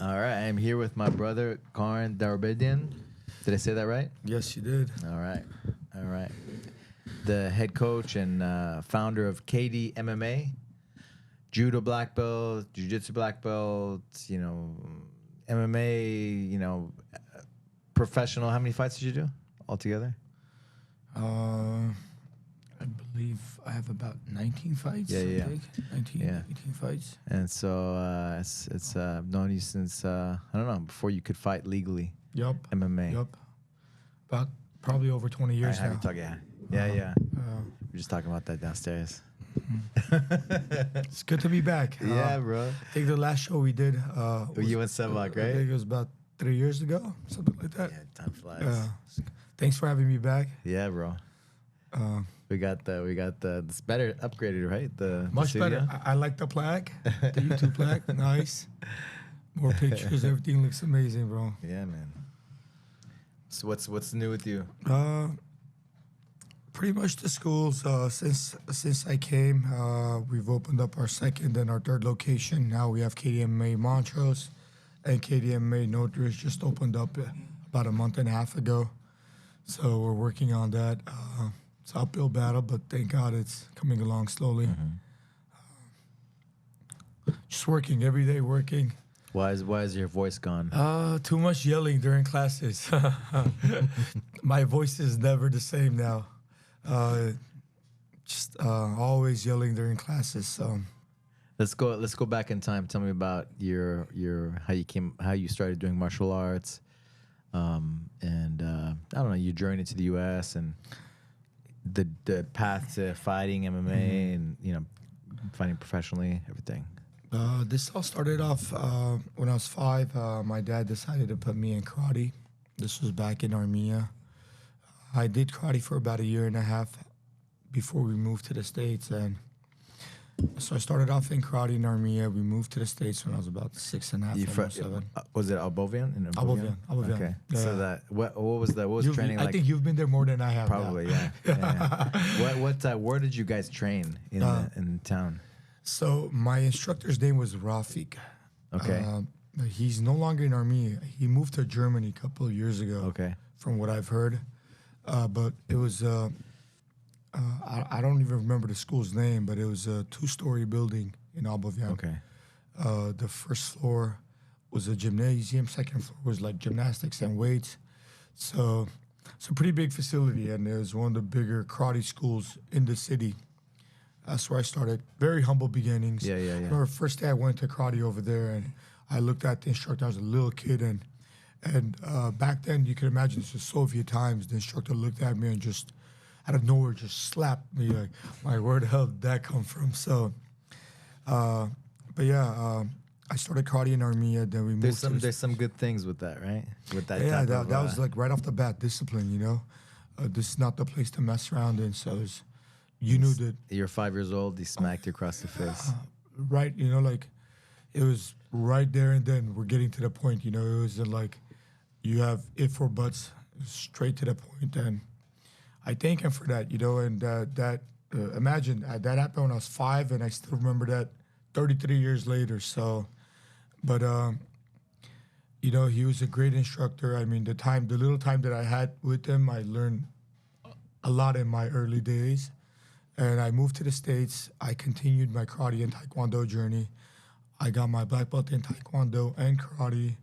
All right, I'm here with my brother, Karen Darabedyan. Did I say that right? Yes, you did. All right. The head coach and founder of KD MMA, Judo black belt, Jiu-Jitsu black belt, MMA, professional. How many fights did you do altogether? I believe I have about 19 fights. Yeah. 18 fights. And so it's known you since, I don't know, before you could fight legally. Yup. MMA. Yup. About probably over 20 years now. Yeah. We're just talking about that downstairs. It's good to be back. Yeah, bro. I think the last show we did you and Sevak, right? I think it was about 3 years ago, something like that. Yeah, time flies. Thanks for having me back. Yeah, bro. We got this better upgraded, right? Much better. I like the plaque, the YouTube plaque. Nice. More pictures. Everything looks amazing, bro. Yeah, man. So what's new with you? Pretty much the schools. Since I came, we've opened up our second and our third location. Now we have KD MMA Montrose and KD MMA Northridge just opened up about a month and a half ago. So we're working on that. It's an uphill battle, but thank God it's coming along slowly. Mm-hmm. Just working every day, working. Why is your voice gone? Too much yelling during classes. My voice is never the same now. Just always yelling during classes. So let's go back in time. Tell me about your how you started doing martial arts, and I don't know, your journey to the U.S. and the path to fighting MMA and fighting professionally, everything. This all started off when I was 5. My dad decided to put me in karate. This was back in Armenia. I did karate for about 1.5 years before we moved to the States. And so I started off in karate in Armenia. We moved to the States when I was about 6.5, almost 7. Was it Albovian? Albovian. Okay. Yeah. So what was that? What was training like? I think you've been there more than I have. Probably, now. yeah. Where did you guys train in town? So my instructor's name was Rafik. Okay. He's no longer in Armenia. He moved to Germany a couple of years ago. Okay. From what I've heard. But it was, I don't even remember the school's name, but it was a 2-story building in Albovian. Okay. The first floor was a gymnasium. Second floor was like gymnastics and weights. So it's a pretty big facility, and it was one of the bigger karate schools in the city. That's where I started. Very humble beginnings. Yeah. I remember the first day I went to karate over there, and I looked at the instructor. I was a little kid, and back then, you can imagine this was Soviet times. The instructor looked at me and just, out of nowhere, just slapped me. Like, where the hell did that come from? So, I started karate in Armenia. Then we moved. There's some good things with that, right? With that. Yeah, that was like right off the bat, discipline. This is not the place to mess around in. So you knew that. You're 5 years old. He smacked you across the face. Right. It was right there and then. We're getting to the point. It was like. You have if or buts, straight to the point, and I thank him for that, and imagine that happened when I was 5, and I still remember that 33 years later. So, but he was a great instructor. I mean, the little time that I had with him, I learned a lot in my early days, and I moved to the States. I continued my karate and taekwondo journey. I got my black belt in taekwondo and karate.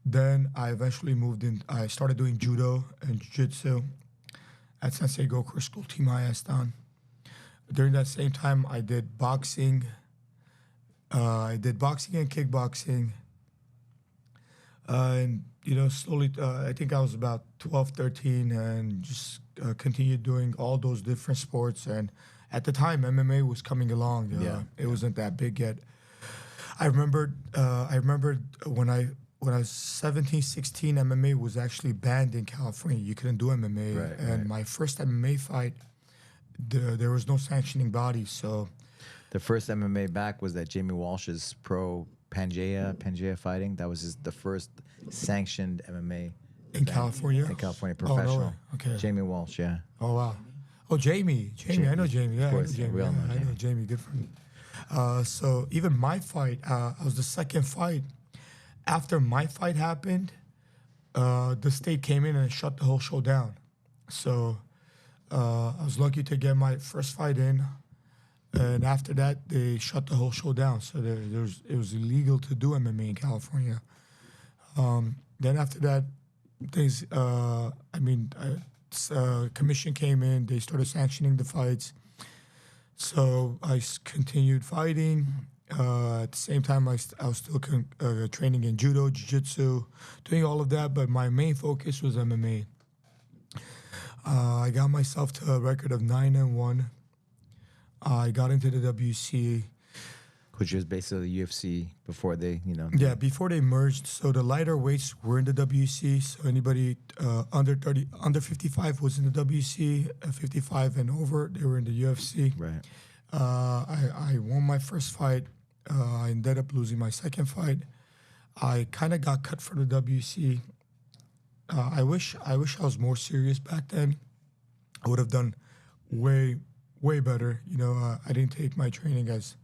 Then I eventually moved in. I started doing judo and jiu-jitsu at Sensei Gokura School, Team Ayastan. During that same time, I did boxing. I did boxing and kickboxing. And, slowly, I think I was about 12, 13, and just continued doing all those different sports. And at the time, MMA was coming along. It wasn't that big yet. I remember when I was 17, 16, MMA was actually banned in California. You couldn't do MMA. Right. My first MMA fight, there was no sanctioning body. So the first MMA back was that Jamie Walsh's pro Pangea fighting. That was the first sanctioned MMA. In California? In California, professional. Oh, no way. Okay. Jamie Walsh, yeah. Oh, wow. Oh, Jamie. I know Jamie. Yeah, of course, I know Jamie. I know Jamie. Good for me. So even my fight, I was the second fight. after my fight happened, the state came in and shut the whole show down. So I was lucky to get my first fight in, and after that they shut the whole show down. So it was illegal to do MMA in California. Then after that, things. Commission came in. They started sanctioning the fights. So I continued fighting. At the same time, I was still training in judo, jiu-jitsu, doing all of that. But my main focus was MMA. I got myself to a record of 9-1. I got into the WC. Which was basically UFC before they, Yeah, before they merged. So the lighter weights were in the WC. So anybody under 55 was in the WC. 55 and over, they were in the UFC. Right. I won my first fight. I ended up losing my second fight. I kind of got cut for the WC. I wish I was more serious back then. I would have done way better. I didn't take my training as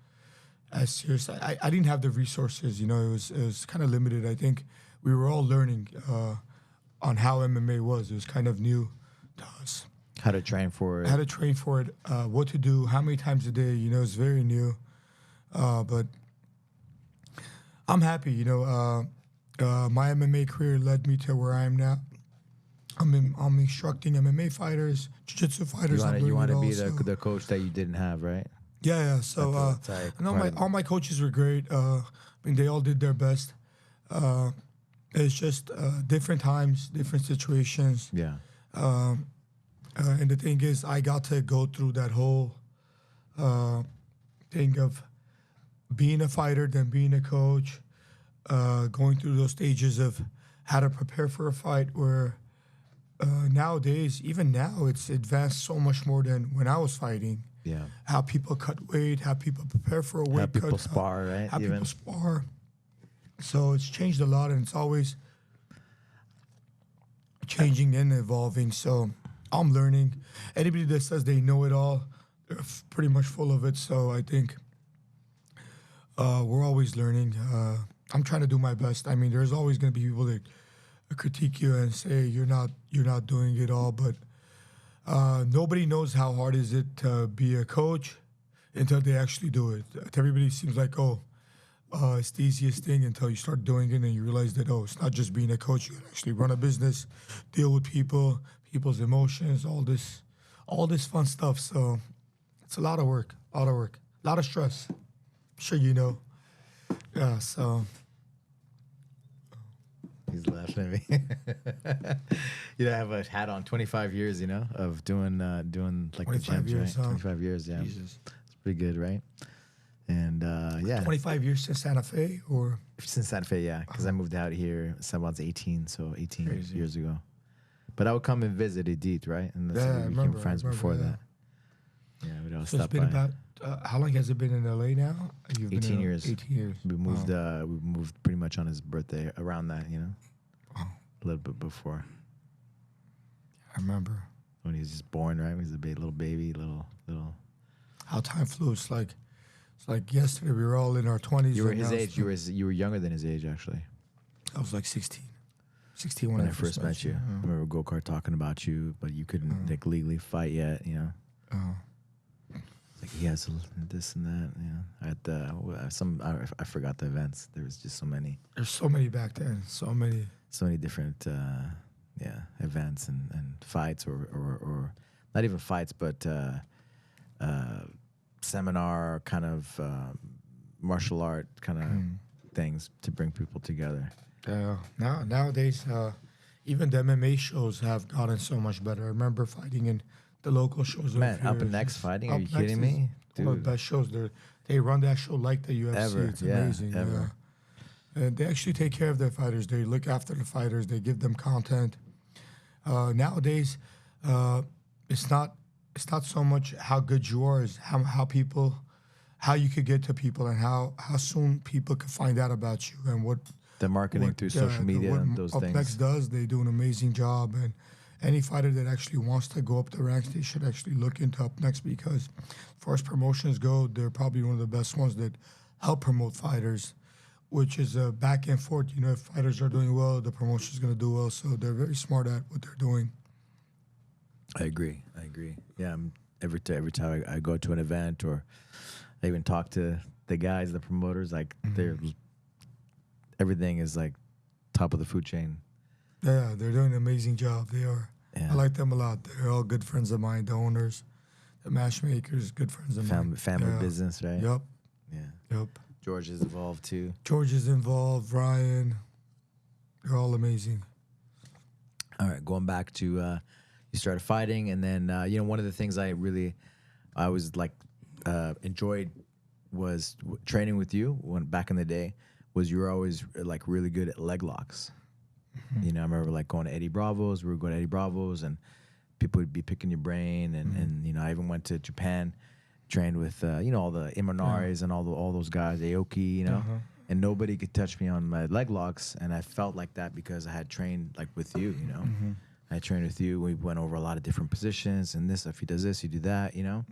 serious. I didn't have the resources. It was kind of limited. I think we were all learning on how MMA was. It was kind of new to us. How to train for it. What to do, how many times a day. It's very new. But I'm happy. My MMA career led me to where I am now. I'm instructing MMA fighters, jiu-jitsu fighters. You want to be the coach that you didn't have, right? Yeah. So I know all my coaches were great. They all did their best. It's just different times, different situations. Yeah. And the thing is, I got to go through that whole thing of being a fighter, then being a coach, going through those stages of how to prepare for a fight where nowadays, even now, it's advanced so much more than when I was fighting. Yeah. How people cut weight, how people prepare for a weight cut. How people spar, right? How people spar. So it's changed a lot, and it's always changing and evolving. So I'm learning. Anybody that says they know it all, they're pretty much full of it. So I think we're always learning. I'm trying to do my best. There's always going to be people that critique you and say you're not doing it all, but nobody knows how hard is it to be a coach until they actually do it. To everybody, it seems like, it's the easiest thing until you start doing it and you realize that, it's not just being a coach. You can actually run a business, deal with people's emotions, all this fun stuff. So it's a lot of work, a lot of stress. I'm sure you know. Yeah, so... He's laughing at me. I have a hat on 25 years, of doing like the gyms, years, right? huh? 25 years, yeah. Jesus. It's pretty good, right? And yeah. 25 years since Santa Fe, or? Since Santa Fe, yeah. Because I moved out here since I was 18, so 18 Crazy. years ago. But I would come and visit Edith, right? And that's how we became friends before that. Yeah, we'd always So it's stop been by. about, how long has it been in LA now? You've 18 been years. 18 years. We moved. We moved pretty much on his birthday, around that, Oh. a little bit before I remember. when he was just born. Right, he was a little baby, little. How time flew. It's like yesterday. We were all in our 20s. You were his age. You were younger than his age, actually. I was like 16 when I first met you. I remember go-kart talking about you, but you couldn't like legally fight yet. Like he has this and that. At the I forgot the events. There was just so many. There's so many back then. So many different events and fights or not even fights, but seminar kind of martial art kind of things to bring people together. Nowadays, even the MMA shows have gotten so much better. I remember fighting in the local shows. Man, Up and Next fighting? Are you kidding me? One of the best shows. They run that show like the UFC. Ever. It's amazing. Ever. And they actually take care of their fighters. They look after the fighters. They give them content. Nowadays, it's not so much how good you are, is how you could get to people and how soon people could find out about you and what the marketing through social media and those Up things. Next does. They do an amazing job, and any fighter that actually wants to go up the ranks, they should actually look into Up Next, because as far as promotions go, they're probably one of the best ones that help promote fighters which is a back and forth. You know, if fighters are doing well, the promotion's going to do well. So they're very smart at what they're doing. I agree. Yeah, every time I go to an event or I even talk to the guys, the promoters, like everything is like top of the food chain. Yeah, they're doing an amazing job. They are. Yeah. I like them a lot. They're all good friends of mine. The owners, the matchmakers, good friends of mine. Family business, right? Yep. Yeah. Yep. George is involved too. George is involved. Ryan. They're all amazing. All right, going back to you started fighting, and then one of the things I was like enjoyed was training with you when back in the day was you were always like really good at leg locks. You know, I remember like going to Eddie Bravo's. We were going to Eddie Bravo's, and people would be picking your brain. And you know, I even went to Japan, trained with all the Imanaris and all those guys, Aoki, you know, and nobody could touch me on my leg locks. And I felt like that because I had trained like with you, you know. I trained with you. We went over a lot of different positions, and this, if he does this, you do that, you know.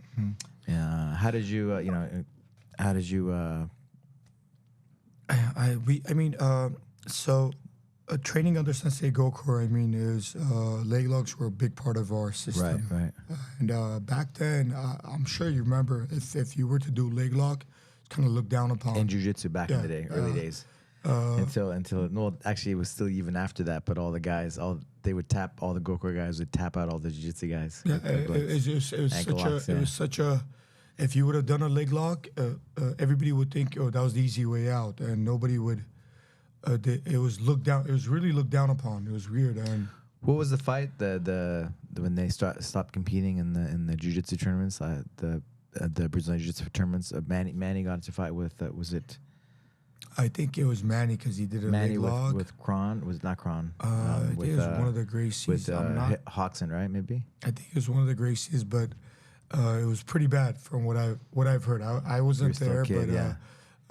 How did you, So training under Sensei Gokuro, leg locks were a big part of our system. Right. And back then, I'm sure you remember, if you were to do leg lock, it's kind of looked down upon. In jiu-jitsu back in the day, early days. Until actually it was still even after that, but all the guys, they would tap, all the Gokuro guys would tap out all the jiu-jitsu guys. Yeah, it was such a, if you would have done a leg lock, everybody would think, oh, that was the easy way out, and nobody would. It was looked down. It was really looked down upon. It was weird. And what was the fight? The when they stopped competing in the jiu-jitsu tournaments, the Brazilian jiu-jitsu tournaments. Manny got into fight with was it? I think it was Manny because he did a Manny leg lock with Kron. Was it not Kron? I think it was one of the Gracies. With Hoxton, right? Maybe. I think it was one of the Gracies, but it was pretty bad from what I've heard. I wasn't there, kid, but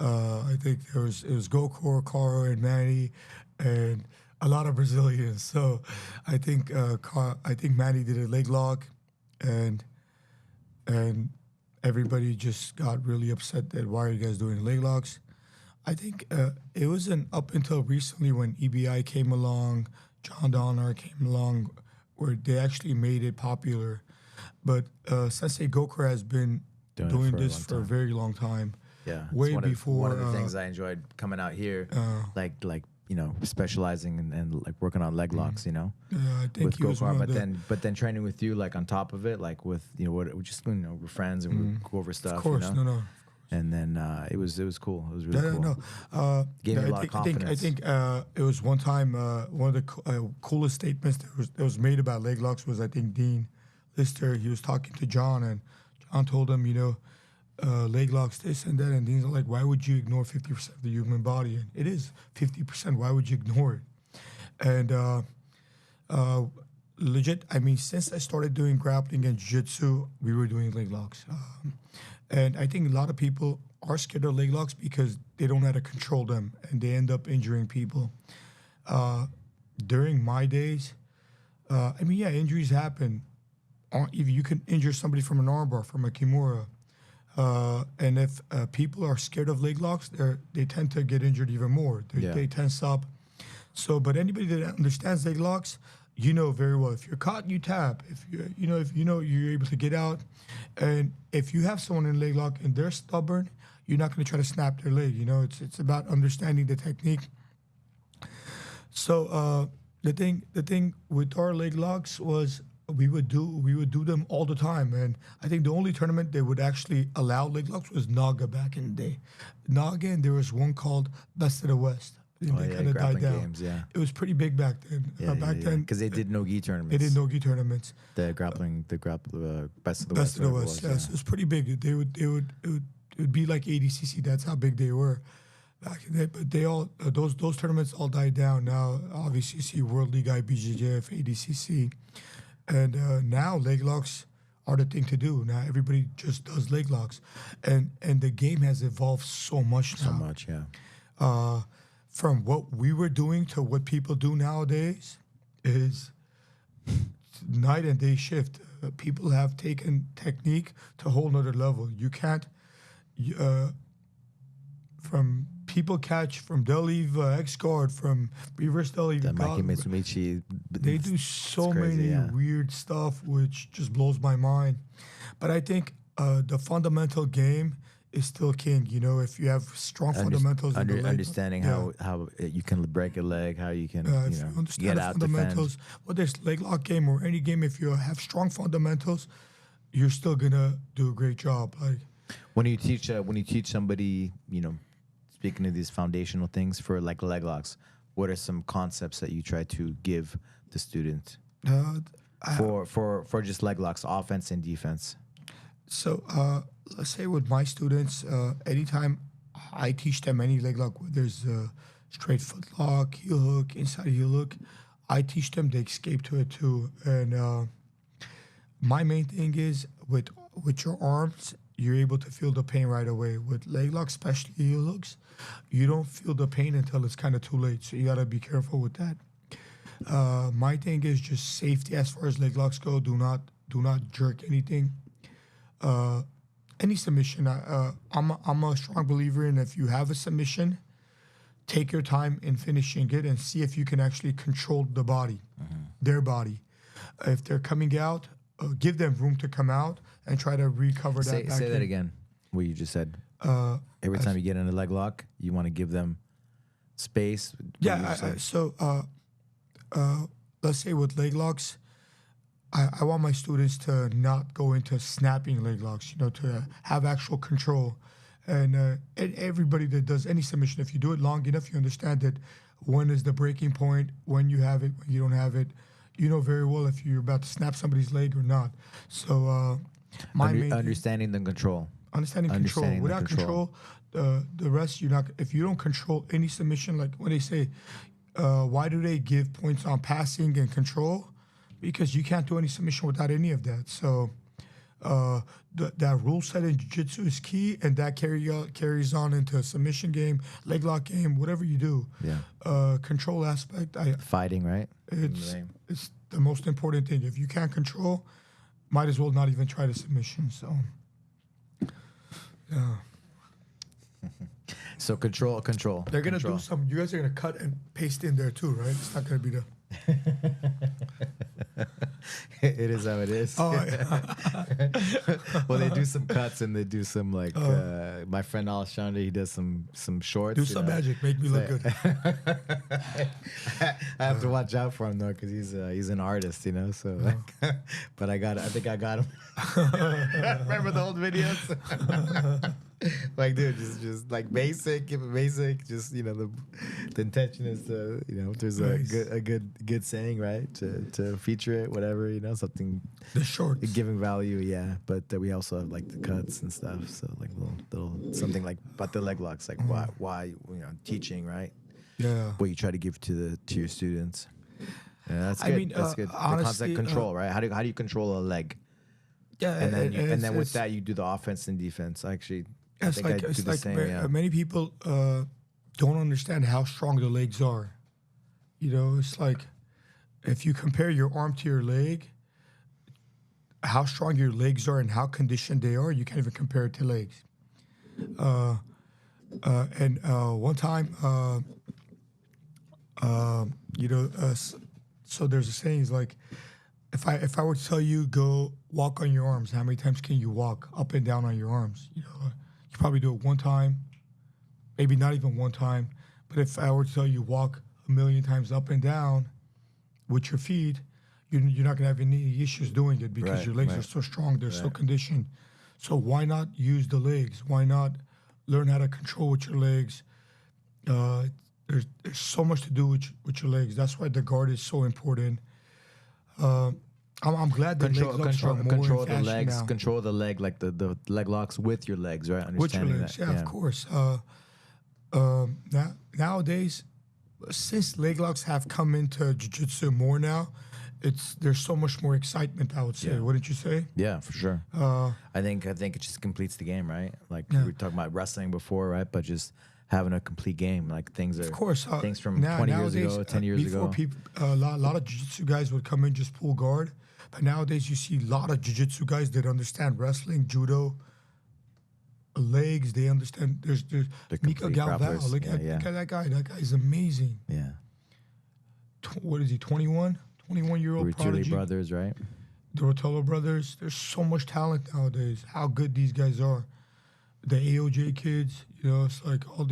I think it was Gokuro, Caro, and Manny, and a lot of Brazilians. So I think Manny did a leg lock, and everybody just got really upset that why are you guys doing leg locks? I think it wasn't up until recently when EBI came along, John Donner came along, where they actually made it popular. But Sensei Gokuro has been doing this for a very long time. Yeah, way one before. One of the things I enjoyed coming out here, like specializing and like working on leg locks, you know. Yeah, I think with he was one but then training with you like on top of it, like with we're friends and we go over stuff. Of course, no. And then it was cool. It was really cool. Gave me a lot of confidence. I think it was one time one of the coolest statements that was made about leg locks was, I think, Dean Lister. He was talking to John, and John told him, leg locks this and that, and Dean's like, why would you ignore 50% of the human body? And it is 50%. Why would you ignore it? And legit, since I started doing grappling and jiu-jitsu, we were doing leg locks. And I think a lot of people are scared of leg locks because they don't know how to control them, and they end up injuring people. During my days, injuries happen. If you can injure somebody from an armbar, from a kimura, and if people are scared of leg locks, they tend to get injured even more. They tense up. So, but anybody that understands leg locks, very well. If you're caught, you tap. If you're able to get out, and if you have someone in leg lock and they're stubborn, you're not going to try to snap their leg. It's about understanding the technique. So the thing with our leg locks was we would do them all the time, and I think the only tournament they would actually allow leg locks was Naga back in the day. Naga, and there was one called Best of the West. They kind of died down. Games, it was pretty big back then. Then, because they did no-gi tournaments. They did no-gi tournaments. The grappling, Best of the West. Best of the West. Yes, it was pretty big. It would be like ADCC. That's how big they were back in the day. But they all those tournaments all died down. Now, obviously, you see World League, IBJJF, ADCC, and now leg locks are the thing to do. Now everybody just does leg locks, and the game has evolved so much now. So much, yeah. From what we were doing to what people do nowadays is night and day shift. People have taken technique to a whole nother level. You can't, from people catch from Delhi X guard, from reverse Delhi. That Mikey Mitsumichi. They do so crazy, many weird stuff, which just blows my mind. But I think the fundamental game is still king. You know, if you have strong fundamentals, in the leg, understanding how you can break a leg, how you can if you understand get the out, fundamentals, defend. whether it's leg lock game or any game, if you have strong fundamentals, you're still gonna do a great job. Like When you teach somebody, you know, speaking of these foundational things for like leg locks, what are some concepts that you try to give the student for just leg locks, offense and defense? So let's say with my students, anytime I teach them any leg lock, whether there's a straight foot lock, heel hook, inside heel hook, I teach them, they escape to it too. And my main thing is with your arms, you're able to feel the pain right away. With leg locks, especially heel hooks, you don't feel the pain until it's kind of too late. So you gotta be careful with that. My thing is just safety as far as leg locks go. Do not jerk anything. Any submission. I'm a strong believer in if you have a submission, take your time in finishing it and see if you can actually control the body, their body. If they're coming out, give them room to come out and try to recover that. Say that again. What you just said. Every time you get in a leg lock, you want to give them space. Let's say with leg locks, I want my students to not go into snapping leg locks, you know, to have actual control. And everybody that does any submission, if you do it long enough, you understand that when is the breaking point, when you have it, when you don't have it. You know very well if you're about to snap somebody's leg or not. So understanding the control. Understanding control. Without control, the rest, you're not. If you don't control any submission, like when they say, why do they give points on passing and control? Because you can't do any submission without any of that. So that rule set in jiu-jitsu is key, and that carries on into a submission game, leg lock game, whatever you do. Yeah. Control aspect. Fighting, right? It's the most important thing. If you can't control, might as well not even try the submission. So, yeah. So control. They're gonna do some. You guys are gonna cut and paste in there too, right? It's not gonna be the. It is how it is. Oh, yeah. Well, they do some cuts and they do some like my friend Alexander. He does some shorts. Do some magic, make me look good. I have to watch out for him though, because he's an artist, you know. So, but I think I got him. Remember the old videos? Like, dude, just like basic, keep it basic. Just, you know, the intention is to, you know, if there's a good saying, right, to feature it, whatever, you know, something. The shorts. Giving value, yeah. But we also have like the cuts and stuff. So like little something like about the leg locks, like why you know, teaching, right? Yeah. What you try to give to your students. Yeah, that's good. I mean, that's good. honestly, the concept control, right? How do you control a leg? Yeah, And then with that you do the offense and defense. Actually, I think I do the same. Many people don't understand how strong the legs are. You know, it's like if you compare your arm to your leg, how strong your legs are and how conditioned they are, you can't even compare it to legs. And one time, you know, so there's a saying, is like, if I were to tell you go walk on your arms, how many times can you walk up and down on your arms? You know, you probably do it one time, maybe not even one time. But if I were to tell you walk 1,000,000 times up and down with your feet, you're not gonna have any issues doing it because your legs are so strong, they're so conditioned. So why not use the legs? Why not learn how to control with your legs? There's so much to do with your legs. That's why the guard is so important. I'm glad that control the legs, now. control the leg, like the leg locks with your legs, right? Understanding with your legs, that, of course. Nowadays, since leg locks have come into jiu-jitsu more now, there's so much more excitement, I would say. Wouldn't you say? Yeah, for sure. I think it just completes the game, right? Like we were talking about wrestling before, right? But just having a complete game, like things from 20 years ago, 10 years ago. A lot of jiu-jitsu guys would come in just pull guard, but nowadays you see a lot of jiu-jitsu guys that understand wrestling, judo, legs. They understand. There's They're Mika complete Galval. grapplers. Look at that guy. That guy is amazing. Yeah. What is he? 21? 21-year-old Rotulli prodigy. brothers, right? The Rotolo brothers. There's so much talent nowadays. How good these guys are. The AOJ kids. You know, it's like all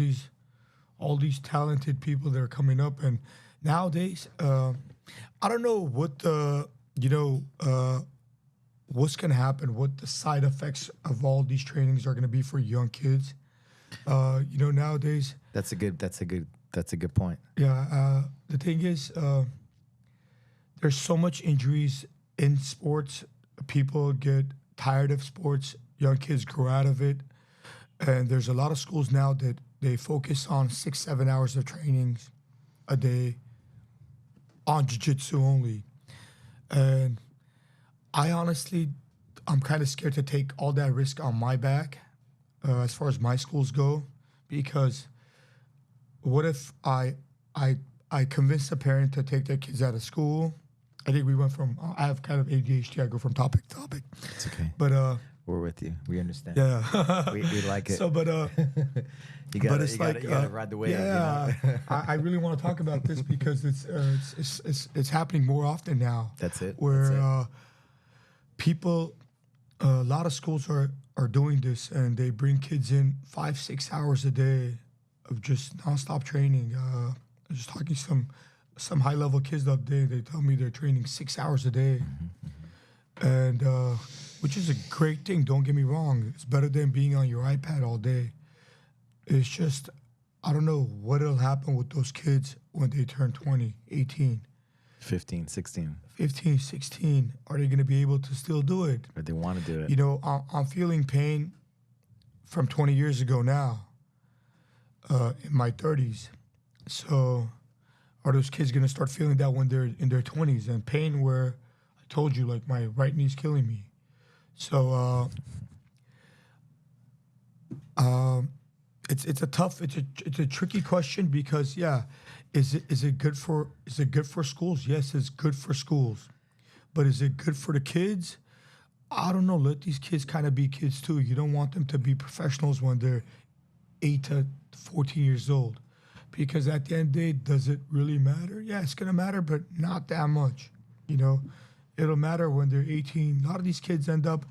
these talented people that are coming up. And nowadays, I don't know what the what's gonna happen. What the side effects of all these trainings are gonna be for young kids. Nowadays. That's a good point. Yeah. The thing is, there's so much injuries in sports. People get tired of sports. Young kids grow out of it. And there's a lot of schools now that they focus on 6-7 hours of trainings a day on jiu-jitsu only. And I'm kind of scared to take all that risk on my back as far as my schools go, because what if I convince a parent to take their kids out of school? I think we went from, I have kind of ADHD, I go from topic to topic. It's okay. But we're with you. We understand. yeah. we like it. So, but you gotta ride the wave. Yeah, You know? I really want to talk about this because it's happening more often now. That's it. Where people, a lot of schools are doing this, and they bring kids in 5-6 hours a day of just nonstop training. I was just talking to some high level kids the other day. They tell me they're training 6 hours a day, and which is a great thing. Don't get me wrong. It's better than being on your iPad all day. It's just, I don't know what'll happen with those kids when they turn 20, 18. 15, 16. 15, 16. Are they going to be able to still do it? Or they want to do it. You know, I'm feeling pain from 20 years ago now, in my 30s. So are those kids going to start feeling that when they're in their 20s? And pain where I told you, like, my right knee's killing me. So it's a tricky question because, yeah, is it good for schools? Yes, it's good for schools, but is it good for the kids? I don't know. Let these kids kind of be kids too. You don't want them to be professionals when they're 8 to 14 years old, because at the end of the day, does it really matter? Yeah, it's gonna matter, but not that much. You know, it'll matter when they're 18. A lot of these kids end up,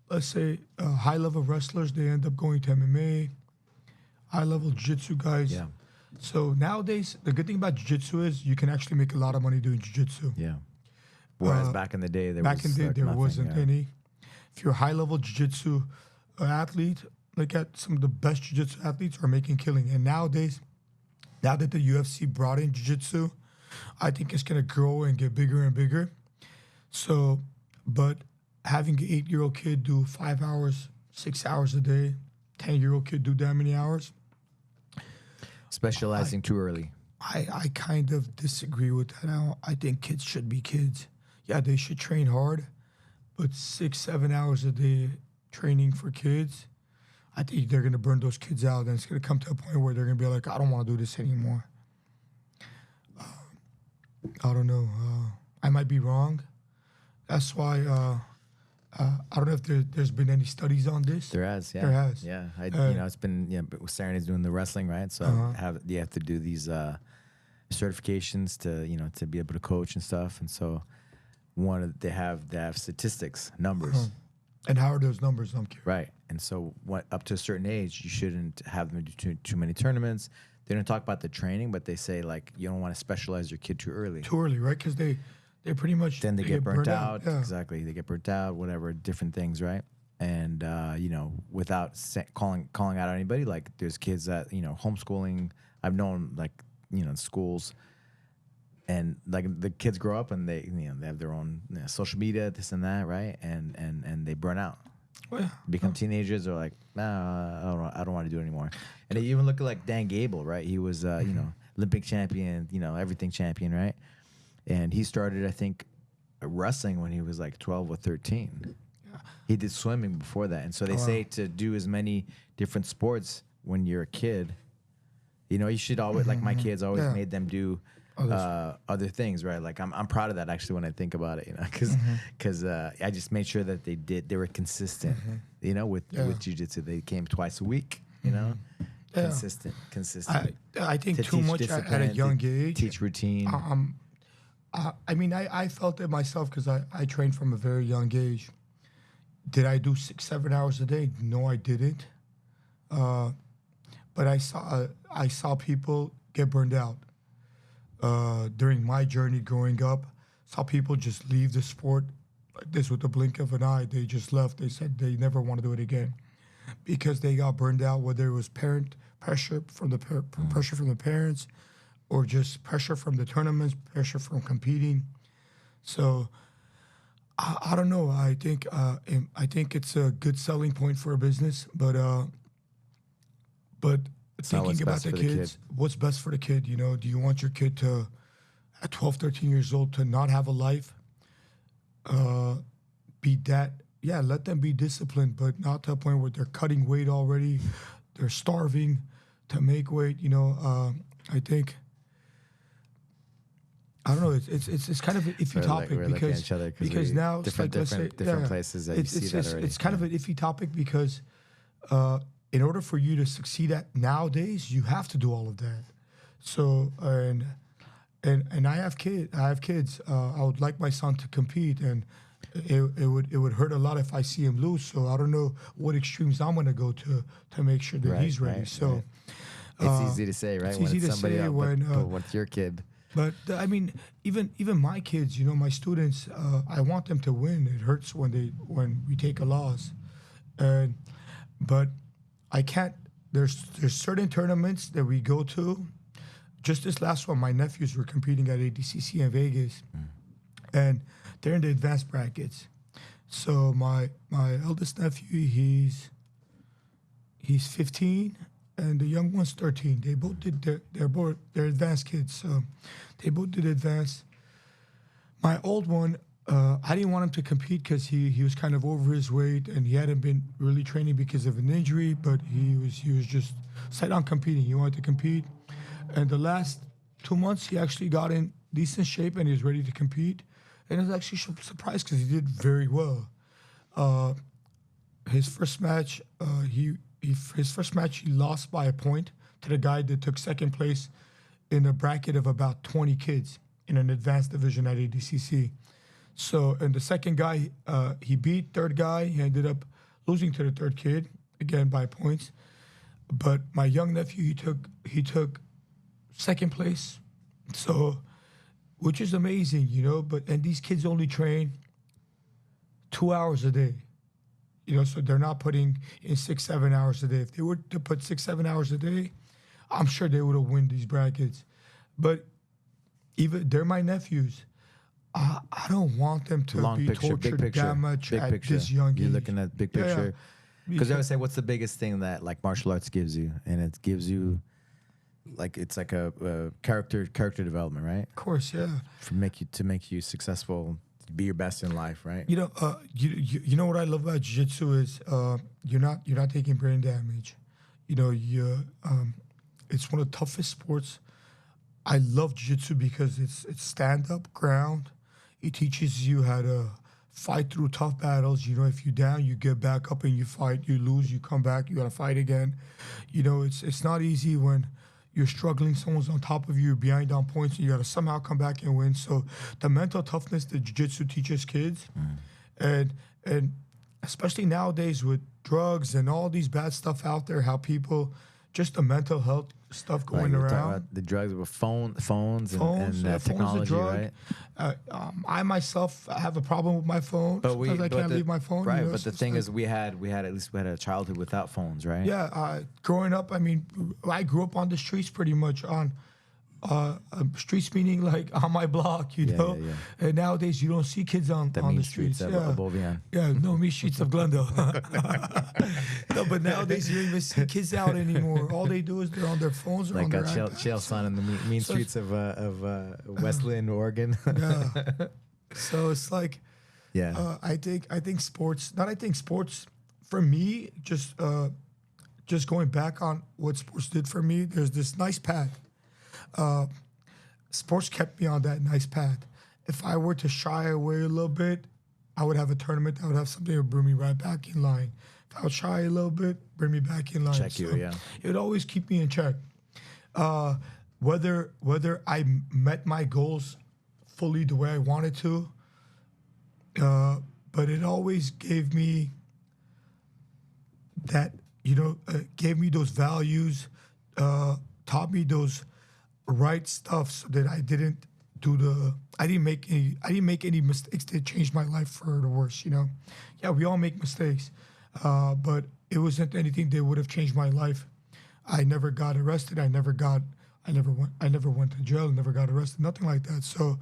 let's say, high-level wrestlers. They end up going to MMA. High-level jiu-jitsu guys. Yeah. So nowadays, the good thing about jiu-jitsu is you can actually make a lot of money doing jiu-jitsu. Yeah. Whereas back in the day, there wasn't any. If you're a high-level jiu-jitsu athlete, look at some of the best jiu-jitsu athletes are making killing. And nowadays, now that the UFC brought in jiu-jitsu, I think it's going to grow and get bigger and bigger. So, but having an 8-year-old kid do 5 hours, 6 hours a day, 10-year-old kid do that many hours. Specializing too early. I kind of disagree with that now. I think kids should be kids. Yeah, they should train hard, but 6-7 hours a day training for kids, I think they're going to burn those kids out, and it's going to come to a point where they're going to be like, I don't want to do this anymore. I don't know. I might be wrong. That's why I don't know if there's been any studies on this. There has, yeah. There has. Yeah, it's been, but Saren is doing the wrestling, right? So you have to do these certifications to be able to coach and stuff, and so they have statistics, numbers. And how are those numbers? I'm curious. Right, and so up to a certain age, you shouldn't have them do too many tournaments. They don't talk about the training, but they say like you don't want to specialize your kid too early. Too early, right? Because they pretty much then they get burnt out. Yeah. Exactly, they get burnt out. Whatever, different things, right? And without calling out anybody, like there's kids that homeschooling. I've known schools, and like the kids grow up and they have their own social media, this and that, right? And they burn out. Oh, yeah. Become teenagers. They're like, nah, I don't want to do it anymore. And they even look at like Dan Gable, right? He was Olympic champion, everything champion, right? And he started, I think, wrestling when he was like 12 or 13. Yeah. He did swimming before that. And so they say to do as many different sports when you're a kid, you should always, like my kids always made them do other things, right? Like I'm proud of that actually when I think about it, because I just made sure that they were consistent, with jiu-jitsu. They came twice a week, consistent. I think To too teach much at a discipline, young age. teach routine. I mean, I felt it myself because I trained from a very young age. Did I do 6-7 hours a day? No, I didn't. But I saw people get burned out. During my journey growing up, saw people just leave the sport like this with the blink of an eye. They just left. They said they never want to do it again because they got burned out, whether it was parent pressure from the pressure from the parents, or just pressure from the tournaments, pressure from competing. So I don't know. I think it's a good selling point for a business, but thinking about the kids, what's best for the kid? Do you want your kid to, at 12, 13 years old, to not have a life? Let them be disciplined, but not to a point where they're cutting weight already. They're starving to make weight. I think, I don't know. It's kind of an iffy topic because now it's like, different places that you see that already. It's kind of an iffy topic because in order for you to succeed at nowadays, you have to do all of that. So and I have kids. I would like my son to compete, and it would hurt a lot if I see him lose. So I don't know what extremes I'm going to go to make sure that he's ready. So it's easy to say, right? It's easy to say but with your kid. But I mean, even my kids, my students, I want them to win. It hurts when we take a loss, but I can't. There's certain tournaments that we go to. Just this last one, my nephews were competing at ADCC in Vegas, and they're in the advanced brackets. So my eldest nephew, he's 15, and the young one's 13. They both did they're advanced kids, so they both did advanced. My old one, I didn't want him to compete because he was kind of over his weight and he hadn't been really training because of an injury, but he was just set on competing. He wanted to compete. And the last 2 months, he actually got in decent shape and he was ready to compete. And I was actually surprised because he did very well. His first match, he lost by a point to the guy that took second place in a bracket of about 20 kids in an advanced division at ADCC. So, and the second guy, he beat third guy. He ended up losing to the third kid, again by points. But my young nephew, he took second place. So, which is amazing, and these kids only train 2 hours a day. So they're not putting in 6-7 hours a day. If they were to put 6-7 hours a day, I'm sure they would have won these brackets. But even they're my nephews. I don't want them to be tortured that much at this young age. You're looking at big picture. Because I always say, what's the biggest thing that like martial arts gives you? And it gives you, it's like a character development, right? Of course, yeah. To make you successful, be your best in life, right? You know what I love about jiu-jitsu is you're not taking brain damage. It's one of the toughest sports. I love jiu-jitsu because it's stand-up ground. It teaches you how to fight through tough battles. If you're down, you get back up and you fight. You lose, you come back, you gotta fight again. It's not easy when you're struggling, someone's on top of you, behind on points, and you gotta somehow come back and win. So the mental toughness that jiu-jitsu teaches kids, and especially nowadays with drugs and all these bad stuff out there, how people, just the mental health stuff going around. About the drugs with phones and technology, right? I myself have a problem with my phone. Sometimes I can't leave my phone. Right, but the thing is, we had a childhood without phones, right? Yeah, growing up, I grew up on the streets pretty much on. Streets meaning like on my block, know. Yeah. And nowadays you don't see kids on the streets. Mean streets of Glendale. No, but nowadays you don't even see kids out anymore. All they do is they're on their phones or on their iPads. Chael son in the mean streets of Westland, Oregon. Yeah. So it's like, I think sports. For me, just going back on what sports did for me. There's this nice path. sports kept me on that nice path. If I were to shy away a little bit, I would have a tournament that would have something that would bring me right back in line. If I would shy a little bit, bring me back in line. Check you, yeah. It would always keep me in check. Whether I met my goals fully the way I wanted to, but it always gave me that, gave me those values, taught me those right stuff so that I didn't make any mistakes that changed my life for the worse. Yeah, we all make mistakes, but it wasn't anything that would have changed my life. I never got arrested. I never went to jail. Never got arrested. Nothing like that. So,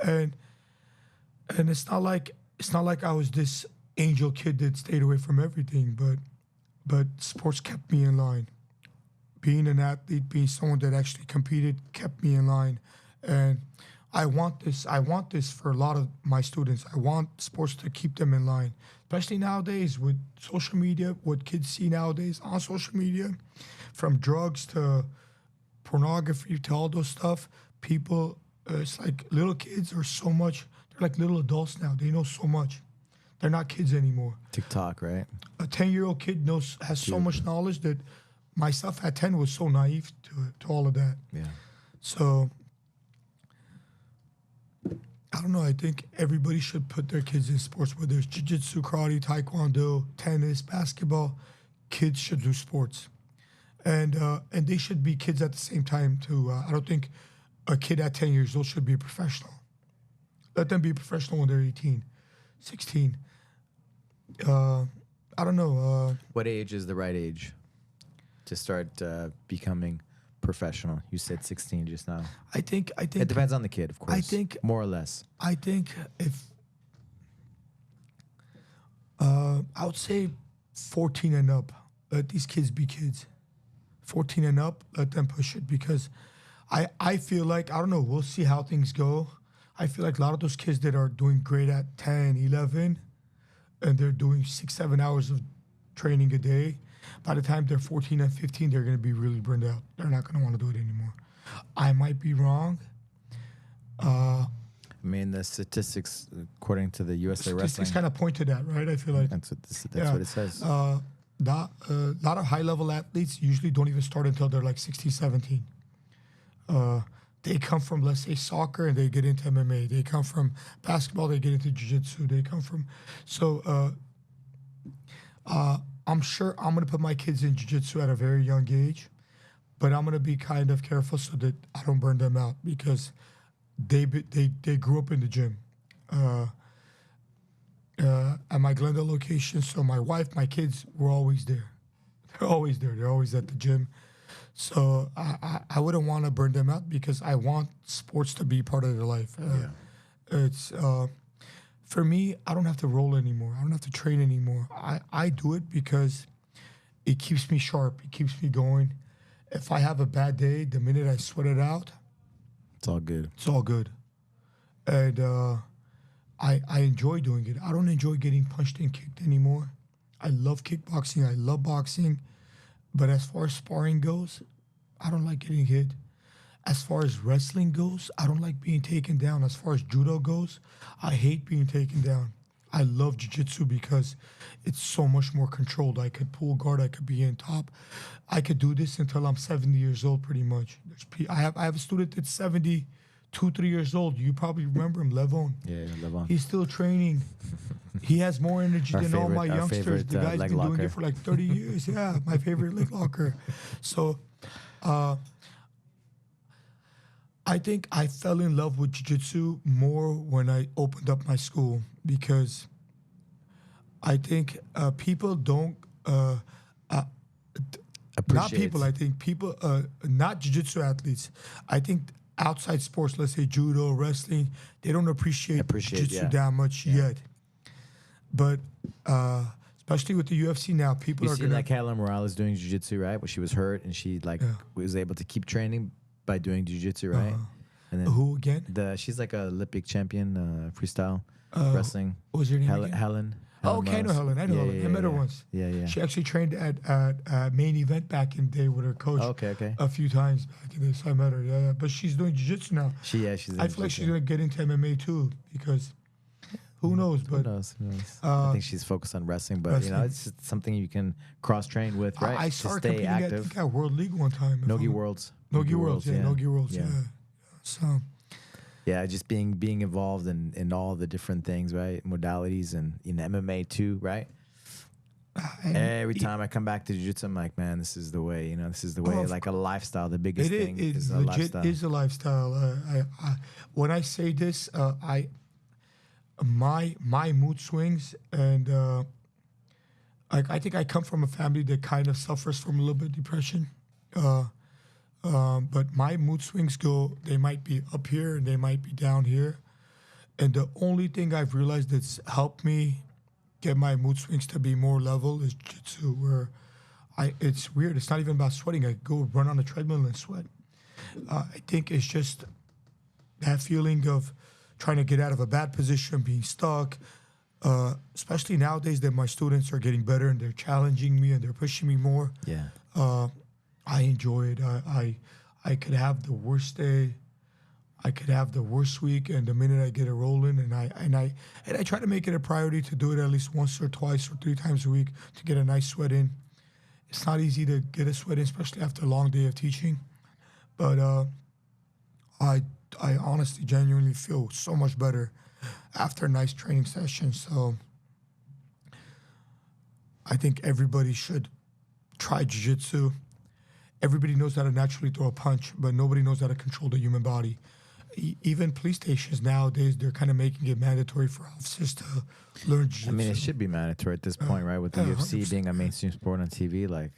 and it's not like I was this angel kid that stayed away from everything. But sports kept me in line. Being an athlete, being someone that actually competed, kept me in line. And I want this for a lot of my students. I want sports to keep them in line, especially nowadays with social media, what kids see nowadays on social media, from drugs to pornography to all those stuff. People, it's like little kids are so much, they're like little adults now. They know so much. They're not kids anymore. TikTok, right? A 10-year-old kid has so much knowledge that myself at 10 was so naive to all of that. Yeah. So I don't know. I think everybody should put their kids in sports, whether it's jiu-jitsu, karate, taekwondo, tennis, basketball. Kids should do sports. And they should be kids at the same time, too. I don't think a kid at 10 years old should be a professional. Let them be a professional when they're 18, 16. I don't know. What age is the right age to start becoming professional? You said 16 just now. I think it depends on the kid, of course. I think more or less. I think if I would say 14 and up, let these kids be kids. 14 and up, let them push it, because I feel like, I don't know, we'll see how things go. I feel like a lot of those kids that are doing great at 10, 11, and they're doing 6-7 hours of training a day, by the time they're 14 and 15, they're going to be really burned out. They're not going to want to do it anymore. I might be wrong. I mean, the statistics, according to the USA Wrestling, statistics kind of point to that, right? I feel like that's what it says. A lot of high-level athletes usually don't even start until they're like 16, 17. They come from, let's say, soccer, and they get into MMA. They come from basketball, they get into jiu-jitsu. They come from... So I'm sure I'm going to put my kids in jiu-jitsu at a very young age, but I'm going to be kind of careful so that I don't burn them out, because they grew up in the gym. At my Glendale location, so my wife, my kids were always there. They're always there. They're always at the gym. So I wouldn't want to burn them out, because I want sports to be part of their life. It's for me, I don't have to roll anymore. I don't have to train anymore. I do it because it keeps me sharp. It keeps me going. If I have a bad day, the minute I sweat it out, it's all good. It's all good. And I enjoy doing it. I don't enjoy getting punched and kicked anymore. I love kickboxing. I love boxing. But as far as sparring goes, I don't like getting hit. As far as wrestling goes, I don't like being taken down. As far as judo goes, I hate being taken down. I love jiu-jitsu because it's so much more controlled. I could pull guard. I could be in top. I could do this until I'm 70 years old, pretty much. I have a student that's 72, 3 years old. You probably remember him, Levon. Yeah, Levon. He's still training. He has more energy than all my youngsters. The guy's been doing it for like 30 years. Yeah, my favorite leg locker. So I think I fell in love with jiu-jitsu more when I opened up my school, because I think people don't not people. I think people, not jiu-jitsu athletes. I think outside sports, let's say judo, wrestling, they don't appreciate jiu-jitsu that much yet. But especially with the UFC now, people are going to... like Helen Morales doing jiu-jitsu, right? When she was hurt and she was able to keep training by doing jiu-jitsu, right? And then who again? She's like a Olympic champion, freestyle wrestling. What was her name again? Helen Oh, okay, I know Helen. I know Helen. I met her once. Yeah, yeah. She actually trained at Main Event back in the day with her coach. Okay. A few times back in the day, so I met her. Yeah. But she's doing jiu-jitsu now. She's. I feel like she's gonna get into MMA too, because who knows? Who But knows? I think she's focused on wrestling, but you know, it's just something you can cross train with, right? I to started stay competing active. at World League one time. Nogi Worlds. Nogi Worlds, yeah. Nogi Worlds, yeah. So. Yeah, just being involved in all the different things, right? Modalities and in MMA too, right? Every time I come back to jiu-jitsu, I'm like, man, this is the way. You know, this is the way. Like a lifestyle. The biggest thing is a legit lifestyle. Is a lifestyle. When I say this, my mood swings, and I think I come from a family that kind of suffers from a little bit of depression. But my mood swings they might be up here and they might be down here. And the only thing I've realized that's helped me get my mood swings to be more level is jiu-jitsu, where it's weird. It's not even about sweating. I go run on the treadmill and sweat. I think it's just that feeling of trying to get out of a bad position, being stuck, especially nowadays that my students are getting better and they're challenging me and they're pushing me more. Yeah. I enjoy it. I could have the worst day, I could have the worst week, and the minute I get it rolling, and I try to make it a priority to do it at least once or twice or 3 times a week to get a nice sweat in. It's not easy to get a sweat in, especially after a long day of teaching, but I honestly, genuinely feel so much better after a nice training session. So I think everybody should try jiu-jitsu. Everybody knows how to naturally throw a punch, but nobody knows how to control the human body. Even police stations nowadays, they're kind of making it mandatory for officers to learn jiu-jitsu. I mean, it should be mandatory at this point, right? With the UFC 100%. Being a mainstream sport on TV, like,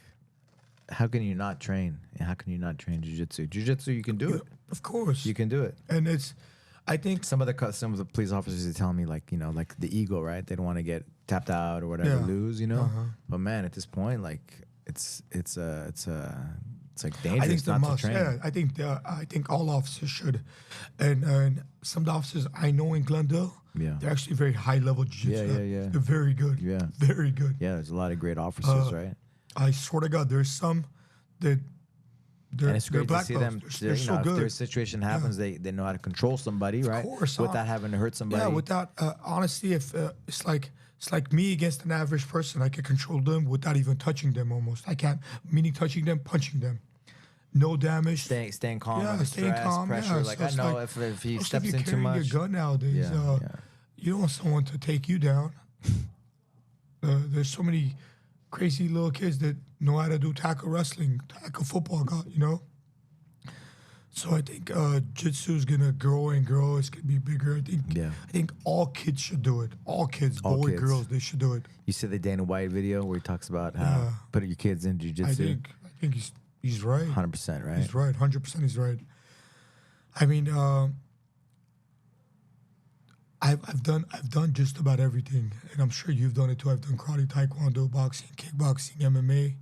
how can you not train? How can you not train jiu-jitsu? Jiu-jitsu, you can do it. Of course. You can do it. And I think some of the police officers are telling me, like, you know, like the ego, right? They don't want to get tapped out or whatever, lose, you know? But man, at this point, like, it's like dangerous not to train. Yeah, I think all officers should, and some of the officers I know in Glendale, they're actually very high level jiu-jitsu. Yeah. They're very good. Yeah, very good. Yeah, there's a lot of great officers, right? I swear to God, there's some that they're black to see them. They're so good. If their situation happens, they know how to control somebody, right? Of course, without having to hurt somebody. Yeah, without honestly, if it's like me against an average person, I can control them without even touching them. Almost, I can't. Meaning touching them, punching them. No damage. Staying calm. Yeah, staying calm. Pressure. Yeah. Like, I know if he steps in too much. Your gun nowadays. You don't want someone to take you down. There's so many crazy little kids that know how to do tackle wrestling, tackle football, you know. So I think jiu-jitsu is gonna grow and grow. It's gonna be bigger. I think all kids should do it. All kids, girls, they should do it. You see the Dana White video where he talks about how putting your kids in jiu-jitsu. I think he's right. 100%, right? He's right. 100%. He's right. I mean, I've done just about everything, and I'm sure you've done it too. I've done karate, taekwondo, boxing, kickboxing, MMA.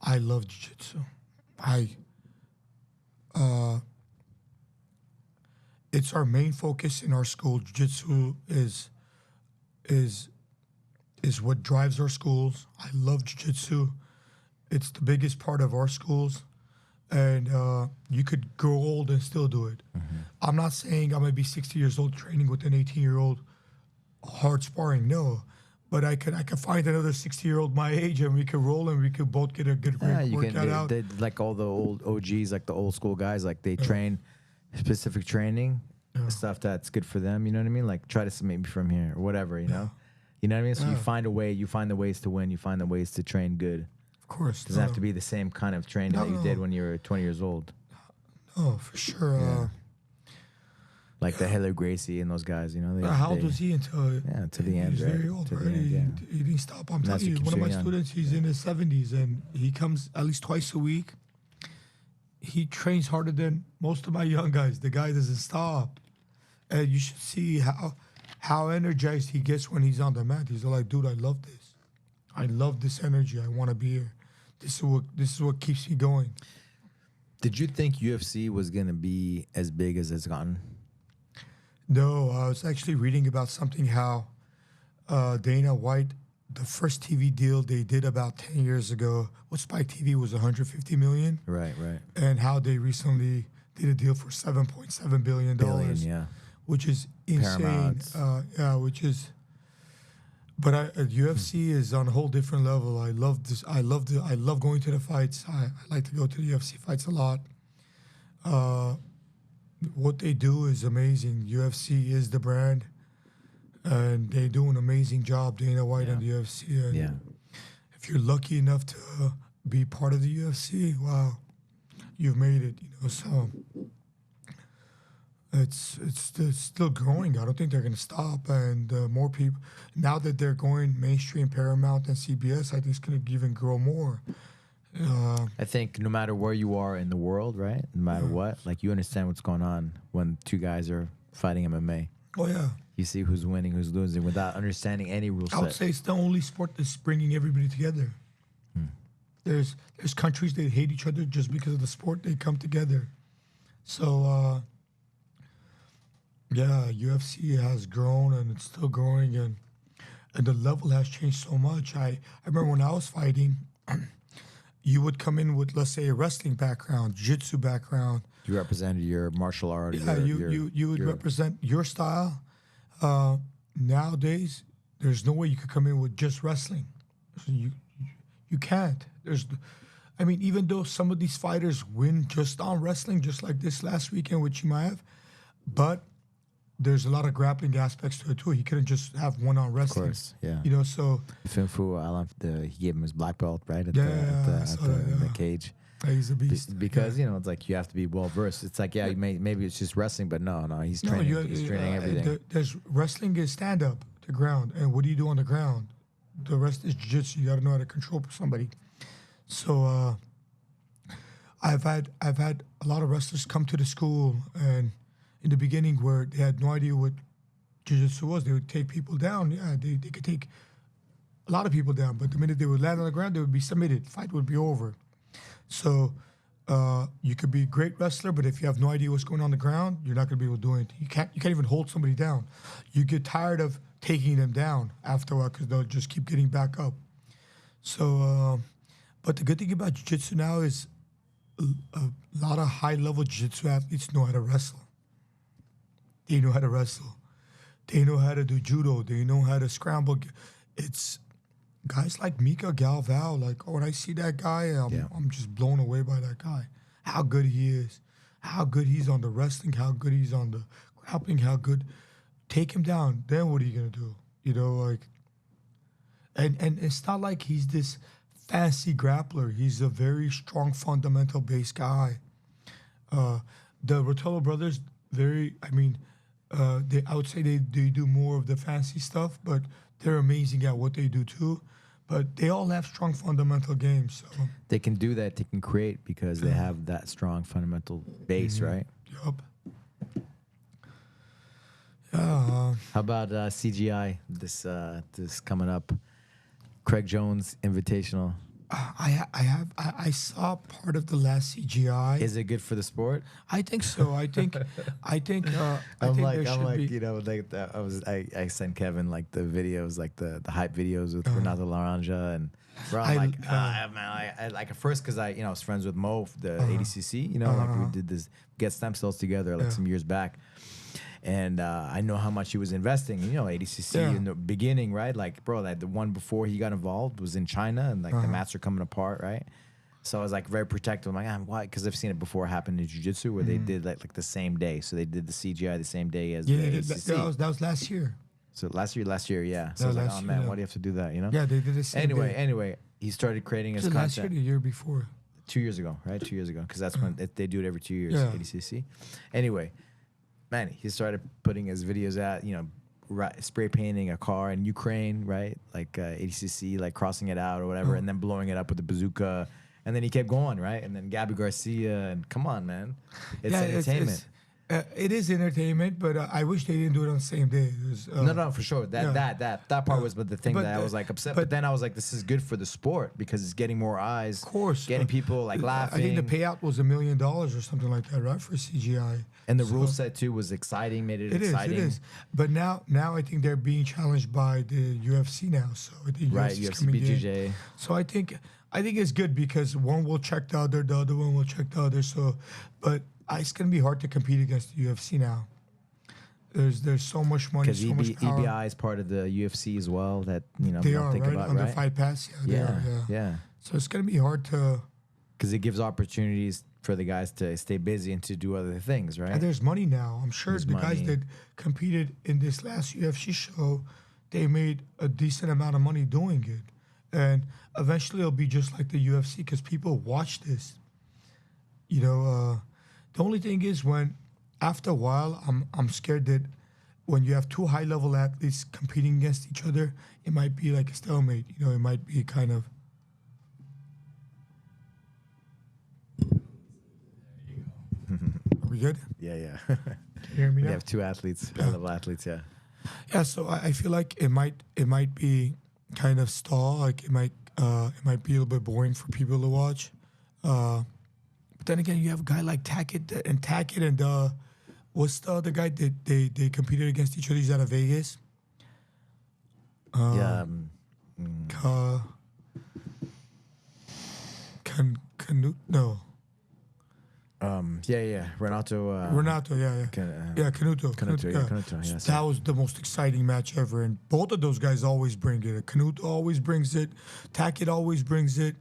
I love jiu-jitsu. It's our main focus in our school. Jiu-jitsu is what drives our schools. I love jiu-jitsu. It's the biggest part of our schools, and you could grow old and still do it. Mm-hmm. I'm not saying I'm going to be 60 years old training with an 18-year-old hard sparring, no. But I could find another 60-year-old my age, and we could roll, and we could both get a good workout out. They, like all the old OGs, like the old school guys, like they train specific training, stuff that's good for them, you know what I mean? Like try to maybe from here or whatever, you know? You know what I mean? So you find a way, you find the ways to win, you find the ways to train good. Of course. It doesn't have to be the same kind of training that you did when you were 20 years old. No, for sure. Like the Hello Gracie and those guys, you know. How old was he until the end? He was very old, right? He didn't stop. I'm telling you, one of my students, he's in his 70s, and he comes at least twice a week. He trains harder than most of my young guys. The guy doesn't stop. And you should see how energized he gets when he's on the mat. He's like, dude, I love this. I love this energy. I want to be here. This is what keeps me going. Did you think UFC was going to be as big as it's gotten? No, I was actually reading about something how Dana White, the first TV deal they did about 10 years ago with Spike TV was 150 million. Right. And how they recently did a deal for $7.7 billion. Yeah. Which is insane. Which is. But UFC is on a whole different level. I love this. I love going to the fights. I like to go to the UFC fights a lot. What they do is amazing. UFC is the brand, and they do an amazing job. Dana White and the UFC. And if you're lucky enough to be part of the UFC, wow, you've made it. So it's still growing. I don't think they're going to stop. And more people, now that they're going mainstream, Paramount and CBS, I think it's going to even grow more. I think no matter where you are in the world, right? No matter what, like you understand what's going on when two guys are fighting MMA. Oh, yeah. You see who's winning, who's losing without understanding any rule set. I would say it's the only sport that's bringing everybody together. There's countries that hate each other just because of the sport. They come together. So, UFC has grown and it's still growing, and the level has changed so much. I remember when I was fighting, you would come in with, let's say, a wrestling background, jiu-jitsu background. You represented your martial art. Yeah, you would represent your style. Nowadays, there's no way you could come in with just wrestling. You can't. Even though some of these fighters win just on wrestling, just like this last weekend with Chimaev, but there's a lot of grappling aspects to it too. He couldn't just have one on wrestling. Of course, yeah. So Finfu, he gave him his black belt, right? At the cage. He's a beast. Because it's like you have to be well versed. It's like maybe it's just wrestling, but no, he's training. He's training everything. There's wrestling is stand up, the ground, and what do you do on the ground? The rest is jiu-jitsu. You got to know how to control somebody. So I've had a lot of wrestlers come to the school, and in the beginning where they had no idea what jiu-jitsu was, they would take people down. Yeah, they could take a lot of people down, but the minute they would land on the ground, they would be submitted. Fight would be over. So you could be a great wrestler, but if you have no idea what's going on the ground, you're not going to be able to do anything. You can't even hold somebody down. You get tired of taking them down after a while because they'll just keep getting back up. So, but the good thing about jiu-jitsu now is a lot of high-level jiu-jitsu athletes know how to wrestle. They know how to wrestle. They know how to do judo. They know how to scramble. It's guys like Mika Galvao. Like, when I see that guy, I'm just blown away by that guy. How good he is. How good he's on the wrestling. How good he's on the grappling. How good. Take him down. Then what are you gonna do? And it's not like he's this fancy grappler. He's a very strong, fundamental-based guy. The Rotello brothers, I would say they do more of the fancy stuff, but they're amazing at what they do too. But they all have strong fundamental games. So. They can do that. They can create because they have that strong fundamental base, right? Yup. How about CGI? This coming up, Craig Jones Invitational. I saw part of the last CGI. Is it good for the sport? I think so. I think I sent Kevin like the videos, like the hype videos with Renato Laranja, and man, I like at first because I was friends with Mo, the ADCC, like we did this Get Stem Cells together like some years back. And I know how much he was investing. ADCC in the beginning, right? Like, bro, like the one before he got involved was in China, and like the mats are coming apart, right? So I was like very protective. I'm like, why? Because I've seen it before happen in jiu-jitsu where they did like the same day. So they did the CGI the same day as the ADCC. That was last year. So last year, yeah. So I was like, oh man, why do you have to do that? Yeah, they did the same day. Anyway, he started creating his content. Last year, the year before. 2 years ago, right? 2 years ago, because that's when they do it every 2 years. ADCC. Anyway. Man, he started putting his videos out, spray painting a car in Ukraine, right? Like ADCC, like crossing it out or whatever, and then blowing it up with a bazooka. And then he kept going, right? And then Gabby Garcia, and come on, man. It's entertainment. it is entertainment, but I wish they didn't do it on the same day. It was, No, for sure. That part was the thing but that I was like upset. But then I was like, this is good for the sport because it's getting more eyes. Of course, getting people like laughing. I think the payout was $1 million or something like that, right, for CGI. And the rule set too was exciting, made it exciting. It is. But now I think they're being challenged by the UFC now. So I think right, UFC's UFC, coming BJJ. in. So I think it's good because one will check the other one will check the other. So, but it's gonna be hard to compete against the UFC now. There's so much money, because so much power. EBI is part of the UFC as well. That they are think right about, under right? Fight Pass. Yeah. So it's gonna be hard to. Because it gives opportunities for the guys to stay busy and to do other things, right? And there's money now. I'm sure There's the money. guys that competed in this last UFC show, they made a decent amount of money doing it. And eventually it'll be just like the UFC because people watch this. You know, the only thing is after a while, I'm scared that when you have two high-level athletes competing against each other, it might be like a stalemate. You know, it might be kind of... Are we good? Yeah. Can you hear me We now? have two athletes, high-level athletes, yeah. Yeah, so I feel like it might be kind of stall. Like it might be a little bit boring for people to watch. But then again, you have a guy like Tackett and what's the other guy that they competed against each other? He's out of Vegas. Yeah. No. Renato. Yeah. Canuto. Yes. That was the most exciting match ever, and both of those guys always bring it. Canuto always brings it. Tackett always brings it.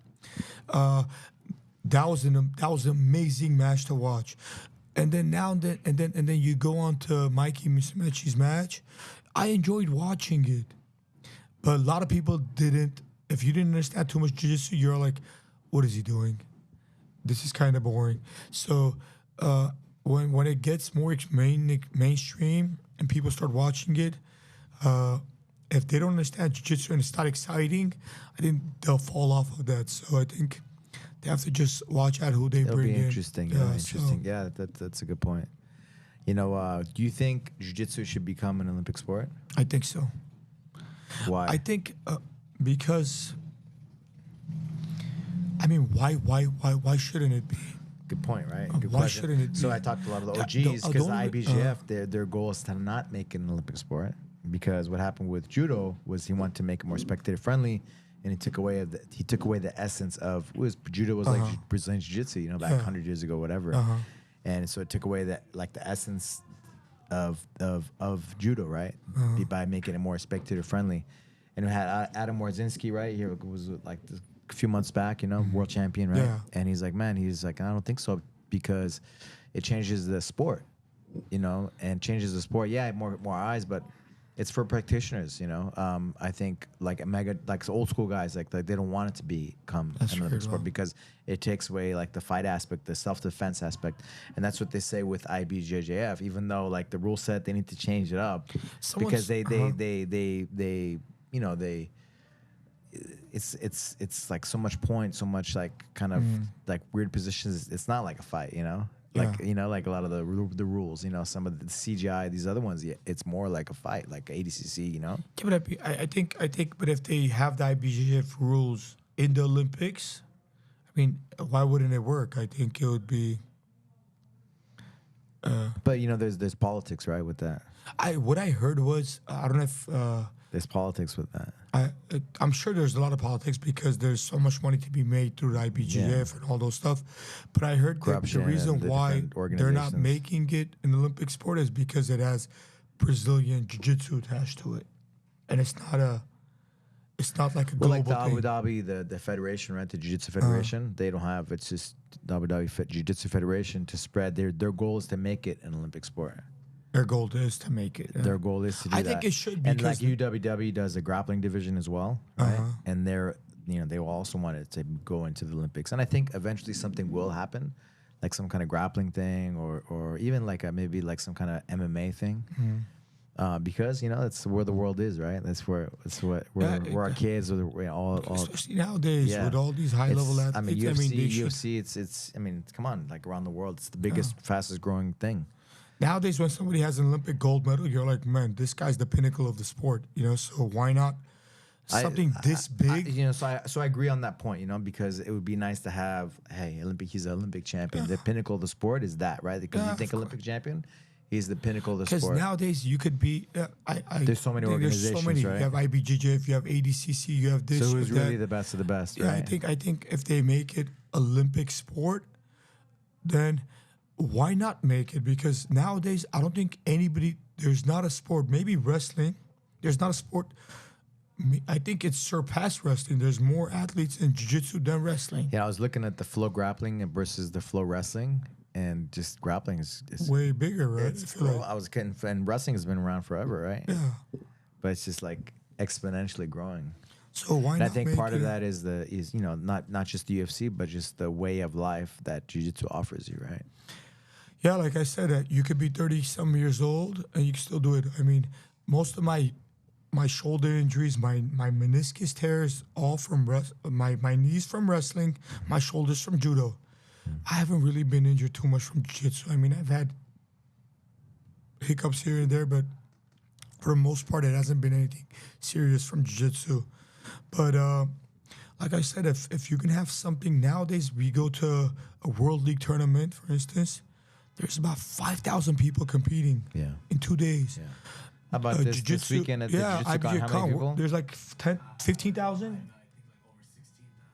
That was an amazing match to watch. And then you go on to Mikey Musumeci's match. I enjoyed watching it, but a lot of people didn't. If you didn't understand too much jiu-jitsu, you're like, what is he doing? This is kind of boring. So when it gets more mainstream and people start watching it, if they don't understand jiu-jitsu and it's not exciting, I think they'll fall off of that. So I think they have to just watch out who they It'll bring be in. interesting. Yeah, that's a good point. You know, do you think jiu-jitsu should become an Olympic sport? I think so. Why? I think because... I mean, why shouldn't it be? Good point, right? Good Why question. shouldn't it So be? I talked to a lot of the The OGs because the only- IBJJF, their goal is to not make it an Olympic sport because what happened with judo was he wanted to make it more spectator friendly, and he took away the essence of judo was like Brazilian jiu-jitsu, you know, back 100 years ago, whatever, and so it took away that like the essence of judo, right, by making it more spectator friendly, and we had Adam Wardzinski, right here was like a few months back, you know, world champion, right? Yeah. And he's like, I don't think so because it changes the sport, you know, and changes the sport. Yeah, more eyes, but it's for practitioners, you know. I think like old school guys, like they don't want it to become an Olympic sport because it takes away like the fight aspect, the self-defense aspect, and that's what they say with IBJJF. Even though like the rule set, they need to change it up because they you know they. It's like so much point, so much like kind of like weird positions. It's not like a fight, you know. Like you know, like a lot of the rules, you know, some of the CGI, these other ones, it's more like a fight, like ADCC, you know. Yeah, but I think, but if they have the IBJJF rules in the Olympics, I mean, why wouldn't it work? I think it would be. But you know, there's politics, right, with that. What I heard was I don't know if. There's politics with that. I'm sure there's a lot of politics because there's so much money to be made through the IBJJF and all those stuff. But I heard that the Corruption reason and the why different they're not organizations. making it an Olympic sport is because it has Brazilian Jiu-Jitsu attached to it, and it's not like a Well, global like the Abu thing. Dhabi, the federation, right? The Jiu-Jitsu Federation, they don't have. It's just the Abu Dhabi Jiu-Jitsu Federation to spread. Their goal is to make it an Olympic sport. Their goal is to make it. Their goal is to do I that. think it should be And like because UWW does a grappling division as well, right? And they will also want it to go into the Olympics. And I think eventually something will happen, like some kind of grappling thing, or even like maybe like some kind of MMA thing. Because you know that's where the world is, right? Where our kids, all especially nowadays with all these high level athletes. I mean, UFC. It's. I mean, come on, like around the world, it's the biggest, fastest growing thing. nowadays when somebody has an Olympic gold medal, you're like, man, this guy's the pinnacle of the sport, you know. So why not something this big? You know, so I agree on that point, you know, because it would be nice to have, hey, he's an Olympic champion. The pinnacle of the sport is that, right? Because you think Olympic champion, he's the pinnacle of the sport. Because nowadays you could be, there's so many organizations, right? You have IBJJF, you have ADCC, you have this. So who's you have really that. the best of the best, Yeah, right? I think if they make it Olympic sport, then why not make it? Because nowadays I don't think there's not a sport. Maybe wrestling, there's not a sport. I think it's surpassed wrestling. There's more athletes in jiu-jitsu than wrestling. Yeah, I was looking at the flow grappling versus the flow wrestling, and just grappling is Way bigger, right? It's cool. I was kidding, and wrestling has been around forever, right? Yeah. But it's just like exponentially growing. So why And not? I think make part of it- that is you know not just the UFC, but just the way of life that jiu-jitsu offers you, right? Yeah, like I said, you could be 30-some years old and you can still do it. I mean, most of my shoulder injuries, my meniscus tears, all from my knees from wrestling, my shoulders from judo. I haven't really been injured too much from jiu-jitsu. I mean, I've had hiccups here and there, but for the most part, it hasn't been anything serious from jiu-jitsu. But like I said, if you can have something nowadays, we go to a World League tournament, for instance, there's about 5,000 people competing in 2 days. Yeah. How about this weekend at the Jiu-Jitsu Con? How many people? There's like 15,000?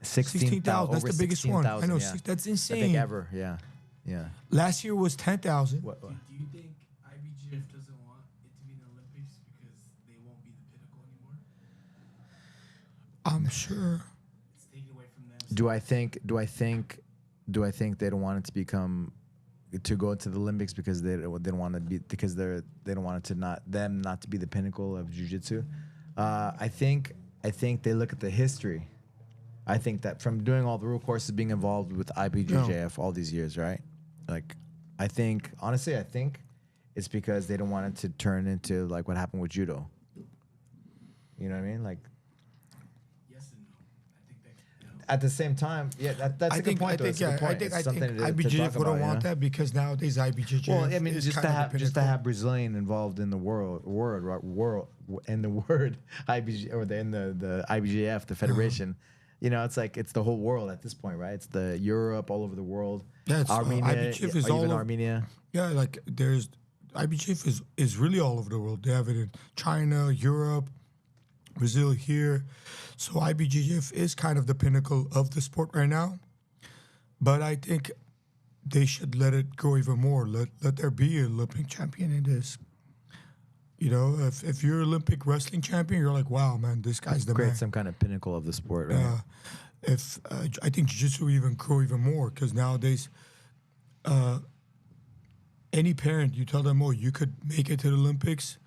16,000. That's the biggest one. I know. Yeah. That's I insane. think ever. Yeah. Yeah. Last year was 10,000. What? Do you think IBJJF doesn't want it to be the Olympics because they won't be the pinnacle anymore? I'm sure. It's taken away from them. Do I think they don't want it to become to go to the Olympics because they don't want to be because they don't want it to not to be the pinnacle of jiu-jitsu? I think they look at the history. I think that from doing all the rule courses, being involved with IBJJF all these years, right? Like, I think it's because they don't want it to turn into like what happened with judo. You know what I mean? Like, Yes and no. I think that. at the same time, yeah, that's a good point. I think IBJJF wouldn't want that because nowadays IBJJF. Well, I mean, is just kind to of the have pinnacle. Brazilian involved in the word in the word IBJ or in the IBJF, the federation. You know, it's like it's the whole world at this point, right? It's the Europe, all over the world. Yeah, it's, Armenia, IBJJF is all even over- Armenia. Yeah, like there's IBJJF is really all over the world. They have it in China, Europe, Brazil here. So IBJJF is kind of the pinnacle of the sport right now. But I think they should let it go even more. Let there be an Olympic champion in this. You know, if you're Olympic wrestling champion, you're like, wow, man, this guy's the Create man. some kind of pinnacle of the sport, right? If I think jiu-jitsu would even grow even more because nowadays, any parent, you tell them, oh, you could make it to the Olympics.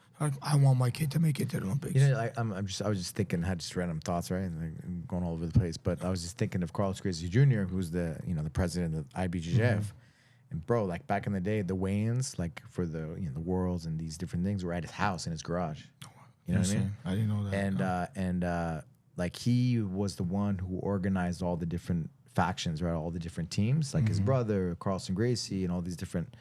I want my kid to make it to the Olympics. You know, I was just thinking, had just random thoughts, right? And I'm going all over the place, but I was just thinking of Carlos Gracie Jr., who's the president of IBJJF. And bro, like back in the day, the weigh-ins, like for the the worlds and these different things, were at his house in his garage. You know what I mean? I didn't know that. And like he was the one who organized all the different factions, right? All the different teams, like his brother Carlson Gracie, and all these different,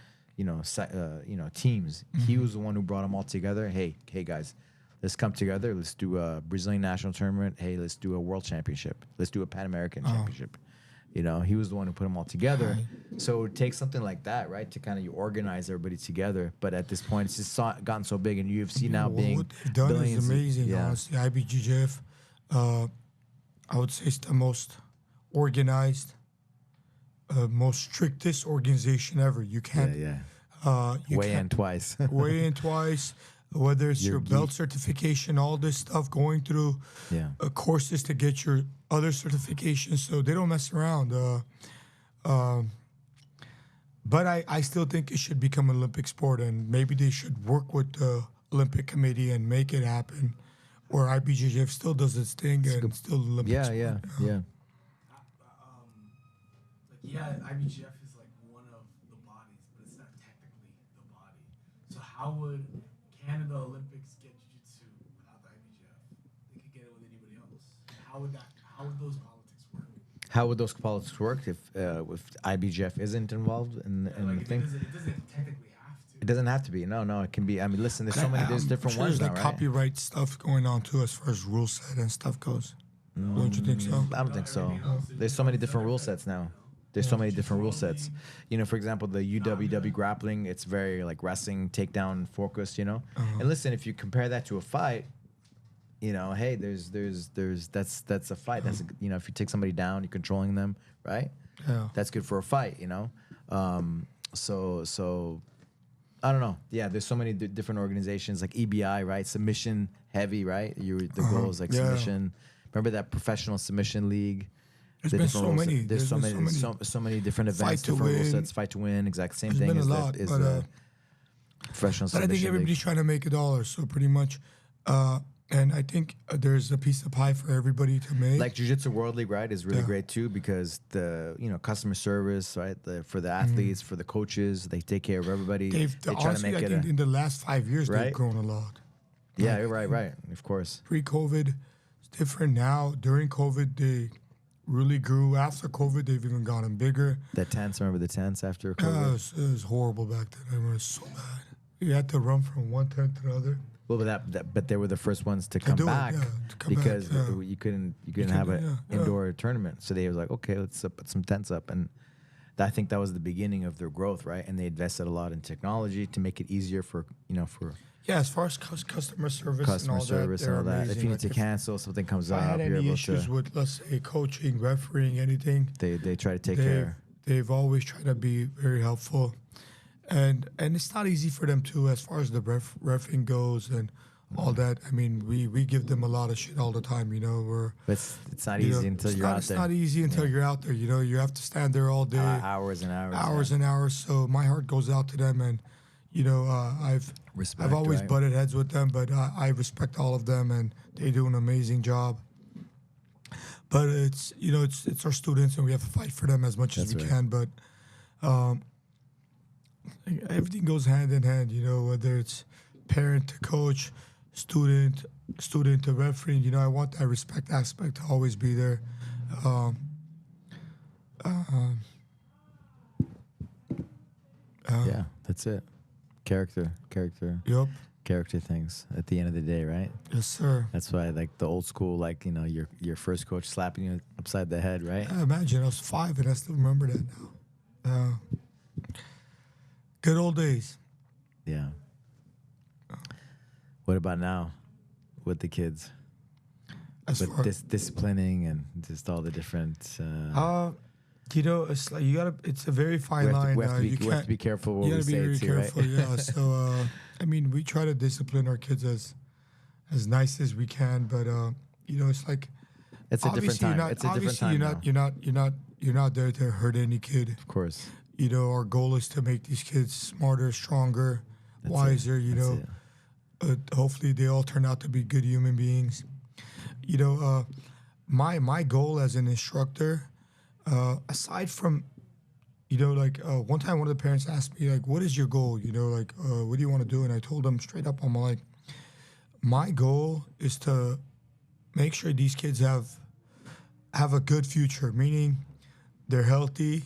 teams. He was the one who brought them all together. Hey guys, let's come together. Let's do a Brazilian national tournament. Hey, let's do a world championship. Let's do a Pan American championship. You know, he was the one who put them all together. So it takes something like that, right, to kind of organize everybody together. But at this point, it's just gotten so big, and UFC now being what they've done billions. is amazing. Yeah. Honestly, IBJJF, I would say it's the most organized, most strictest organization ever. You can't Weigh in twice. weigh in twice. Whether it's You're your belt certification, all this stuff, going through Yeah. courses to get your other certifications, so they don't mess around. But I still think it should become an Olympic sport, and maybe they should work with the Olympic Committee and make it happen, where IBJJF still does its thing and still Olympic Yeah, sport. yeah. IBJJF is like one of the bodies, but it's not technically the body. So how would Canada Olympics get jiu-jitsu without the IBJJF? They could get it with anybody else. How would those politics work? How would those politics work if IBJJF isn't involved in the Like, thing? it doesn't technically have to. It doesn't have to be. No, it can be. I mean, listen, there's so many. There's different sure ones there's now, like right? copyright stuff going on too as far as rule set and stuff goes. Don't you think so? I don't think so. There's so many different rule sets now. There's so many different rule sets. You know, for example, the UWW grappling, it's very like wrestling, takedown focused, you know? And listen, if you compare that to a fight, you know, hey, that's a fight. That's, you know, if you take somebody down, you're controlling them, right? Yeah. That's good for a fight, you know? So I don't know. Yeah, there's so many different organizations like EBI, right? Submission heavy, right? The goal is like submission. Remember that professional submission league? There's been so many. There's so many different events, different rule sets. Fight to win, exact same thing. There's been a lot, the professional but I submission think everybody's league. trying to make $1, so pretty much. And I think there's a piece of pie for everybody to make. Like Jiu-Jitsu World League, right, is really great too because the customer service, right, for the athletes, for the coaches, they take care of everybody. They try honestly, to make I think in the last 5 years Right? they've grown a lot. Yeah, you're right, of course. Pre-COVID, it's different now. During COVID, they really grew. After COVID, they've even gotten bigger. The tents, remember the tents after Yeah, COVID? it was horrible back then. I remember it was so bad. You had to run from one tent to the other. Well, but they were the first ones to come do it, back yeah, to come back, because yeah. you couldn't have an yeah. indoor tournament. So they was like, okay, let's put some tents up, and I think that was the beginning of their growth, right? And they invested a lot in technology to make it easier for Yeah, as far as customer service customer and all service that, and all they're that. If you amazing. need to cancel, something comes if I up, had you're any able issues to. with, let's say, coaching, refereeing, anything, They try to take care. they've always tried to be very helpful, and it's not easy for them too, as far as the refereeing goes and all that. I mean, we give them a lot of shit all the time. You know, But it's not easy until you're out It's there. not easy until you're out there. You know, you have to stand there all day, Hours and hours. hours and hours. So my heart goes out to them, and you know, I've Respect, always right? butted heads with them, but I respect all of them, and they do an amazing job. But it's our students, and we have to fight for them as much as we That's can. But everything goes hand in hand. You know, whether it's parent to coach, student to referee. You know, I want that respect aspect to always be there. Yeah, that's it. Character Yup. things at the end of the day, right? Yes, sir. That's why, like the old school, like your first coach slapping you upside the head, right? Yeah, imagine I was 5 and I still remember that now. Good old days. Yeah. What about now, with the kids, As with far disciplining and just all the different? you know, it's like it's a very fine we line. have You to be careful what you we gotta be say very too, careful. right? Yeah. So I mean, we try to discipline our kids as nice as we can, but you know, it's like It's a different obviously time. It's a different time now. you're not there to hurt any kid. Of course. You know, our goal is to make these kids smarter, stronger, wiser. You know. Hopefully they all turn out to be good human beings. You know, my goal as an instructor, aside from, you know, like one time one of the parents asked me, like, what is your goal? You know, like, what do you want to do? And I told them straight up, I'm like, my goal is to make sure these kids have a good future, meaning they're healthy,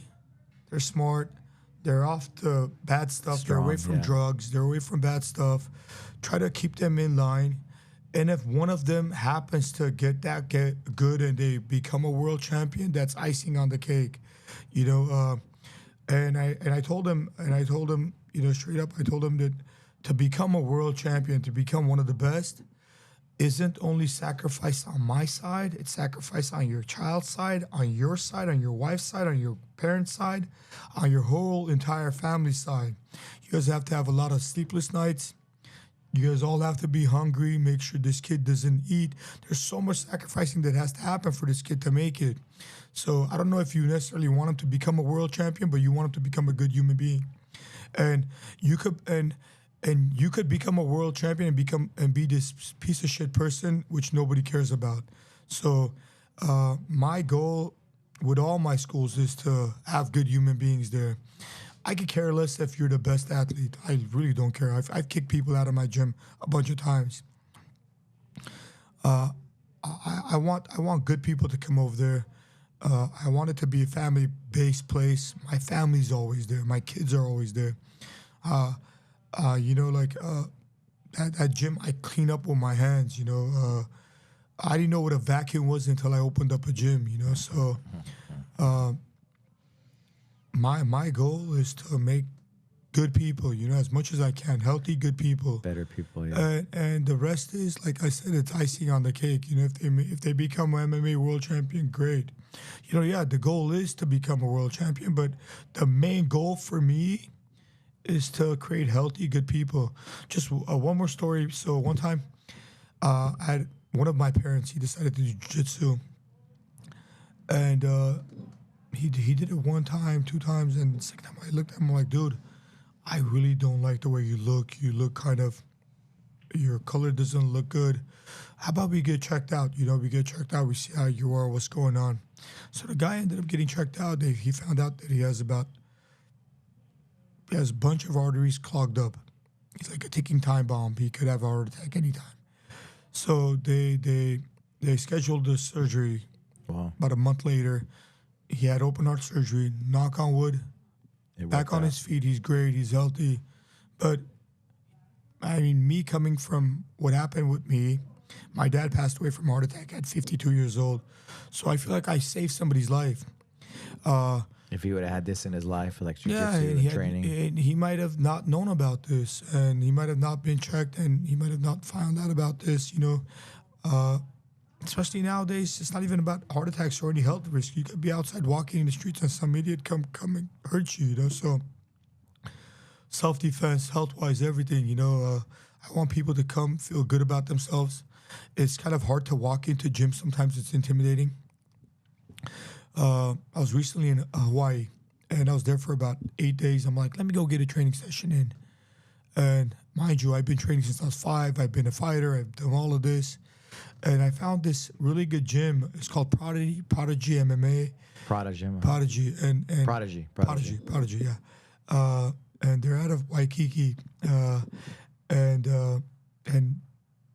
they're smart, they're off the bad stuff, they're away from drugs, they're away from bad stuff. Try to keep them in line. And if one of them happens to get good and they become a world champion, that's icing on the cake. You know, and I told him, you know, straight up, I told him that to become a world champion, to become one of the best, isn't only sacrifice on my side, it's sacrifice on your child's side, on your side, on your wife's side, on your parents' side, on your whole entire family side. You guys have to have a lot of sleepless nights. You guys all have to be hungry, make sure this kid doesn't eat. There's so much sacrificing that has to happen for this kid to make it. So I don't know if you necessarily want him to become a world champion, but you want him to become a good human being. And you could you could become a world champion and be this piece of shit person which nobody cares about. So my goal with all my schools is to have good human beings there. I could care less if you're the best athlete. I really don't care. I've kicked people out of my gym a bunch of times. I want good people to come over there. I want it to be a family-based place. My family's always there. My kids are always there. That gym I clean up with my hands. I didn't know what a vacuum was until I opened up a gym. So my goal is to make good people, as much as I can, healthy, good people, Better people, yeah. and the rest is, like I said, it's icing on the cake. If they become an MMA world champion, great. The goal is to become a world champion, but the main goal for me is to create healthy, good people. Just one more story. So one time, I had one of my parents. He decided to do jiu-jitsu, and he did it one time, 2 times, and the second time I looked at him, I'm like, dude, I really don't like the way you look. You look your color doesn't look good. How about we get checked out? We get checked out. We see how you are, what's going on. So the guy ended up getting checked out. He found out that he has a bunch of arteries clogged up. He's like a ticking time bomb. He could have a heart attack anytime. So they scheduled the surgery. Wow. About a month later, he had open heart surgery. Knock on wood. Back on his feet, he's great, he's healthy. But, me coming from what happened with me, my dad passed away from a heart attack at 52 years old. So I feel like I saved somebody's life. If he would have had this in his life, like jiu-jitsu and training. and he might have not known about this, and he might have not been checked, and he might have not found out about this, Especially nowadays, it's not even about heart attacks or any health risk. You could be outside walking in the streets and some idiot come and hurt you, So self-defense, health-wise, everything, I want people to come feel good about themselves. It's kind of hard to walk into gyms. Sometimes it's intimidating. I was recently in Hawaii, and I was there for about 8 days. I'm like, let me go get a training session in. And mind you, I've been training since I was 5. I've been a fighter. I've done all of this. And I found this really good gym. It's called Prodigy MMA. Prodigy. And Prodigy, yeah. And they're out of Waikiki. And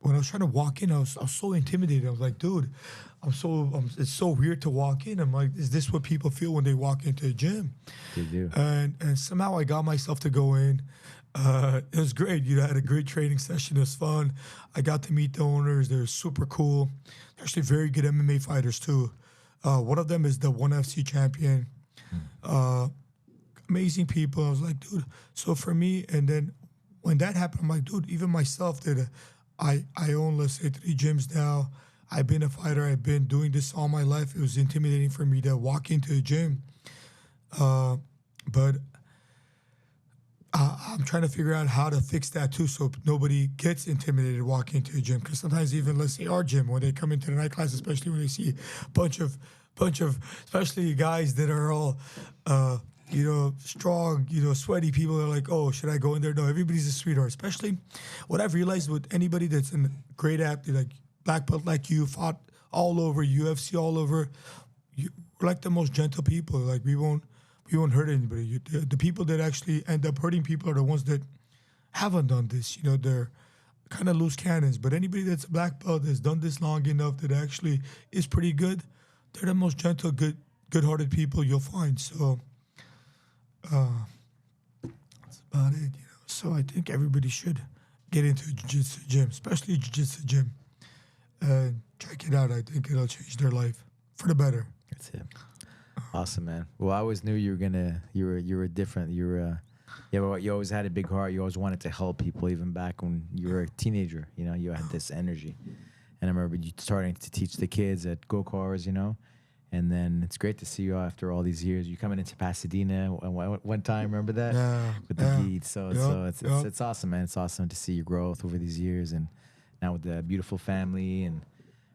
when I was trying to walk in, I was so intimidated. I was like, dude, it's so weird to walk in. I'm like, is this what people feel when they walk into a gym? They do. And somehow I got myself to go in. It was great. I had a great training session. It was fun. I got to meet the owners. They're super cool. They're actually very good MMA fighters too. One of them is the ONE FC champion. Amazing people. I was like, dude. So for me, and then when that happened, I'm like, dude, even myself I own, let's say, 3 gyms now. I've been a fighter. I've been doing this all my life. It was intimidating for me to walk into a gym. But I'm trying to figure out how to fix that too, so nobody gets intimidated walking into a gym. Because sometimes even, let's say, our gym, when they come into the night class, especially when they see a bunch of, especially guys that are all, strong, sweaty people, they're like, oh, should I go in there? No, everybody's a sweetheart. Especially what I've realized with anybody that's a great athlete, like black belt like you, fought all over, UFC all over, we're like the most gentle people. Like we won't hurt anybody. The people that actually end up hurting people are the ones that haven't done this. They're kind of loose cannons. But anybody that's a black belt that's done this long enough that actually is pretty good, they're the most gentle, good-hearted people you'll find. So that's about it. So I think everybody should get into a jiu-jitsu gym, especially a jiu-jitsu gym, and check it out. I think it'll change their life for the better. That's it. Awesome, man. Well, I always knew you were different. You always had a big heart. You always wanted to help people, even back when you were a teenager. You had this energy, and I remember you starting to teach the kids at go-karts. And then it's great to see you after all these years. You coming into Pasadena one time, remember that? Yeah. With the Geats. So it's awesome, man. It's awesome to see your growth over these years, and now with the beautiful family, and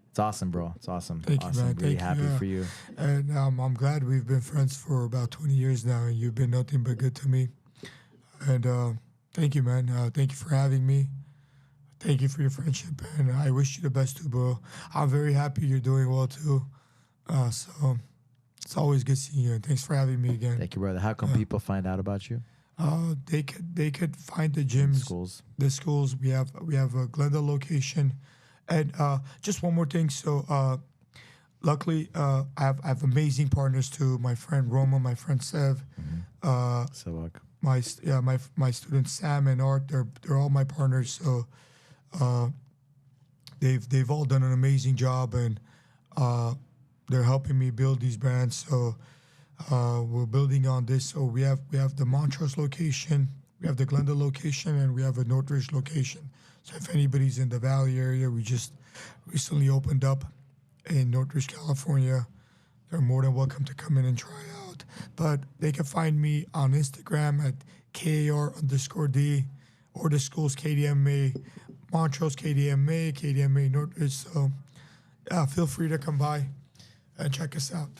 it's awesome, bro. It's awesome. Thank awesome. you, man. Really Thank happy you. for you. And I'm glad we've been friends for about 20 years now, and you've been nothing but good to me. And thank you, man. Thank you for having me. Thank you for your friendship, and I wish you the best too, bro. I'm very happy you're doing well too. So it's always good seeing you, and thanks for having me again. Thank you, brother. How can people find out about you? They could find the gyms, the schools. We have a Glendale location, and just one more thing. So luckily, I have amazing partners too. My friend Roma, my friend Sev, Savak. my students Sam and Art, they're all my partners. So they've all done an amazing job, and they're helping me build these brands. So we're building on this. So we have the Montrose location, we have the Glendale location, and we have a Northridge location. So if anybody's in the Valley area, we just recently opened up in Northridge, California. They're more than welcome to come in and try out. But they can find me on Instagram at KAR_D, or the school's KDMA, Montrose KDMA, KDMA Northridge. So feel free to come by and check us out.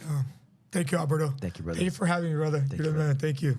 Thank you, Alberto. Thank you, brother. Thank you for having me, brother. You're the man. Thank you.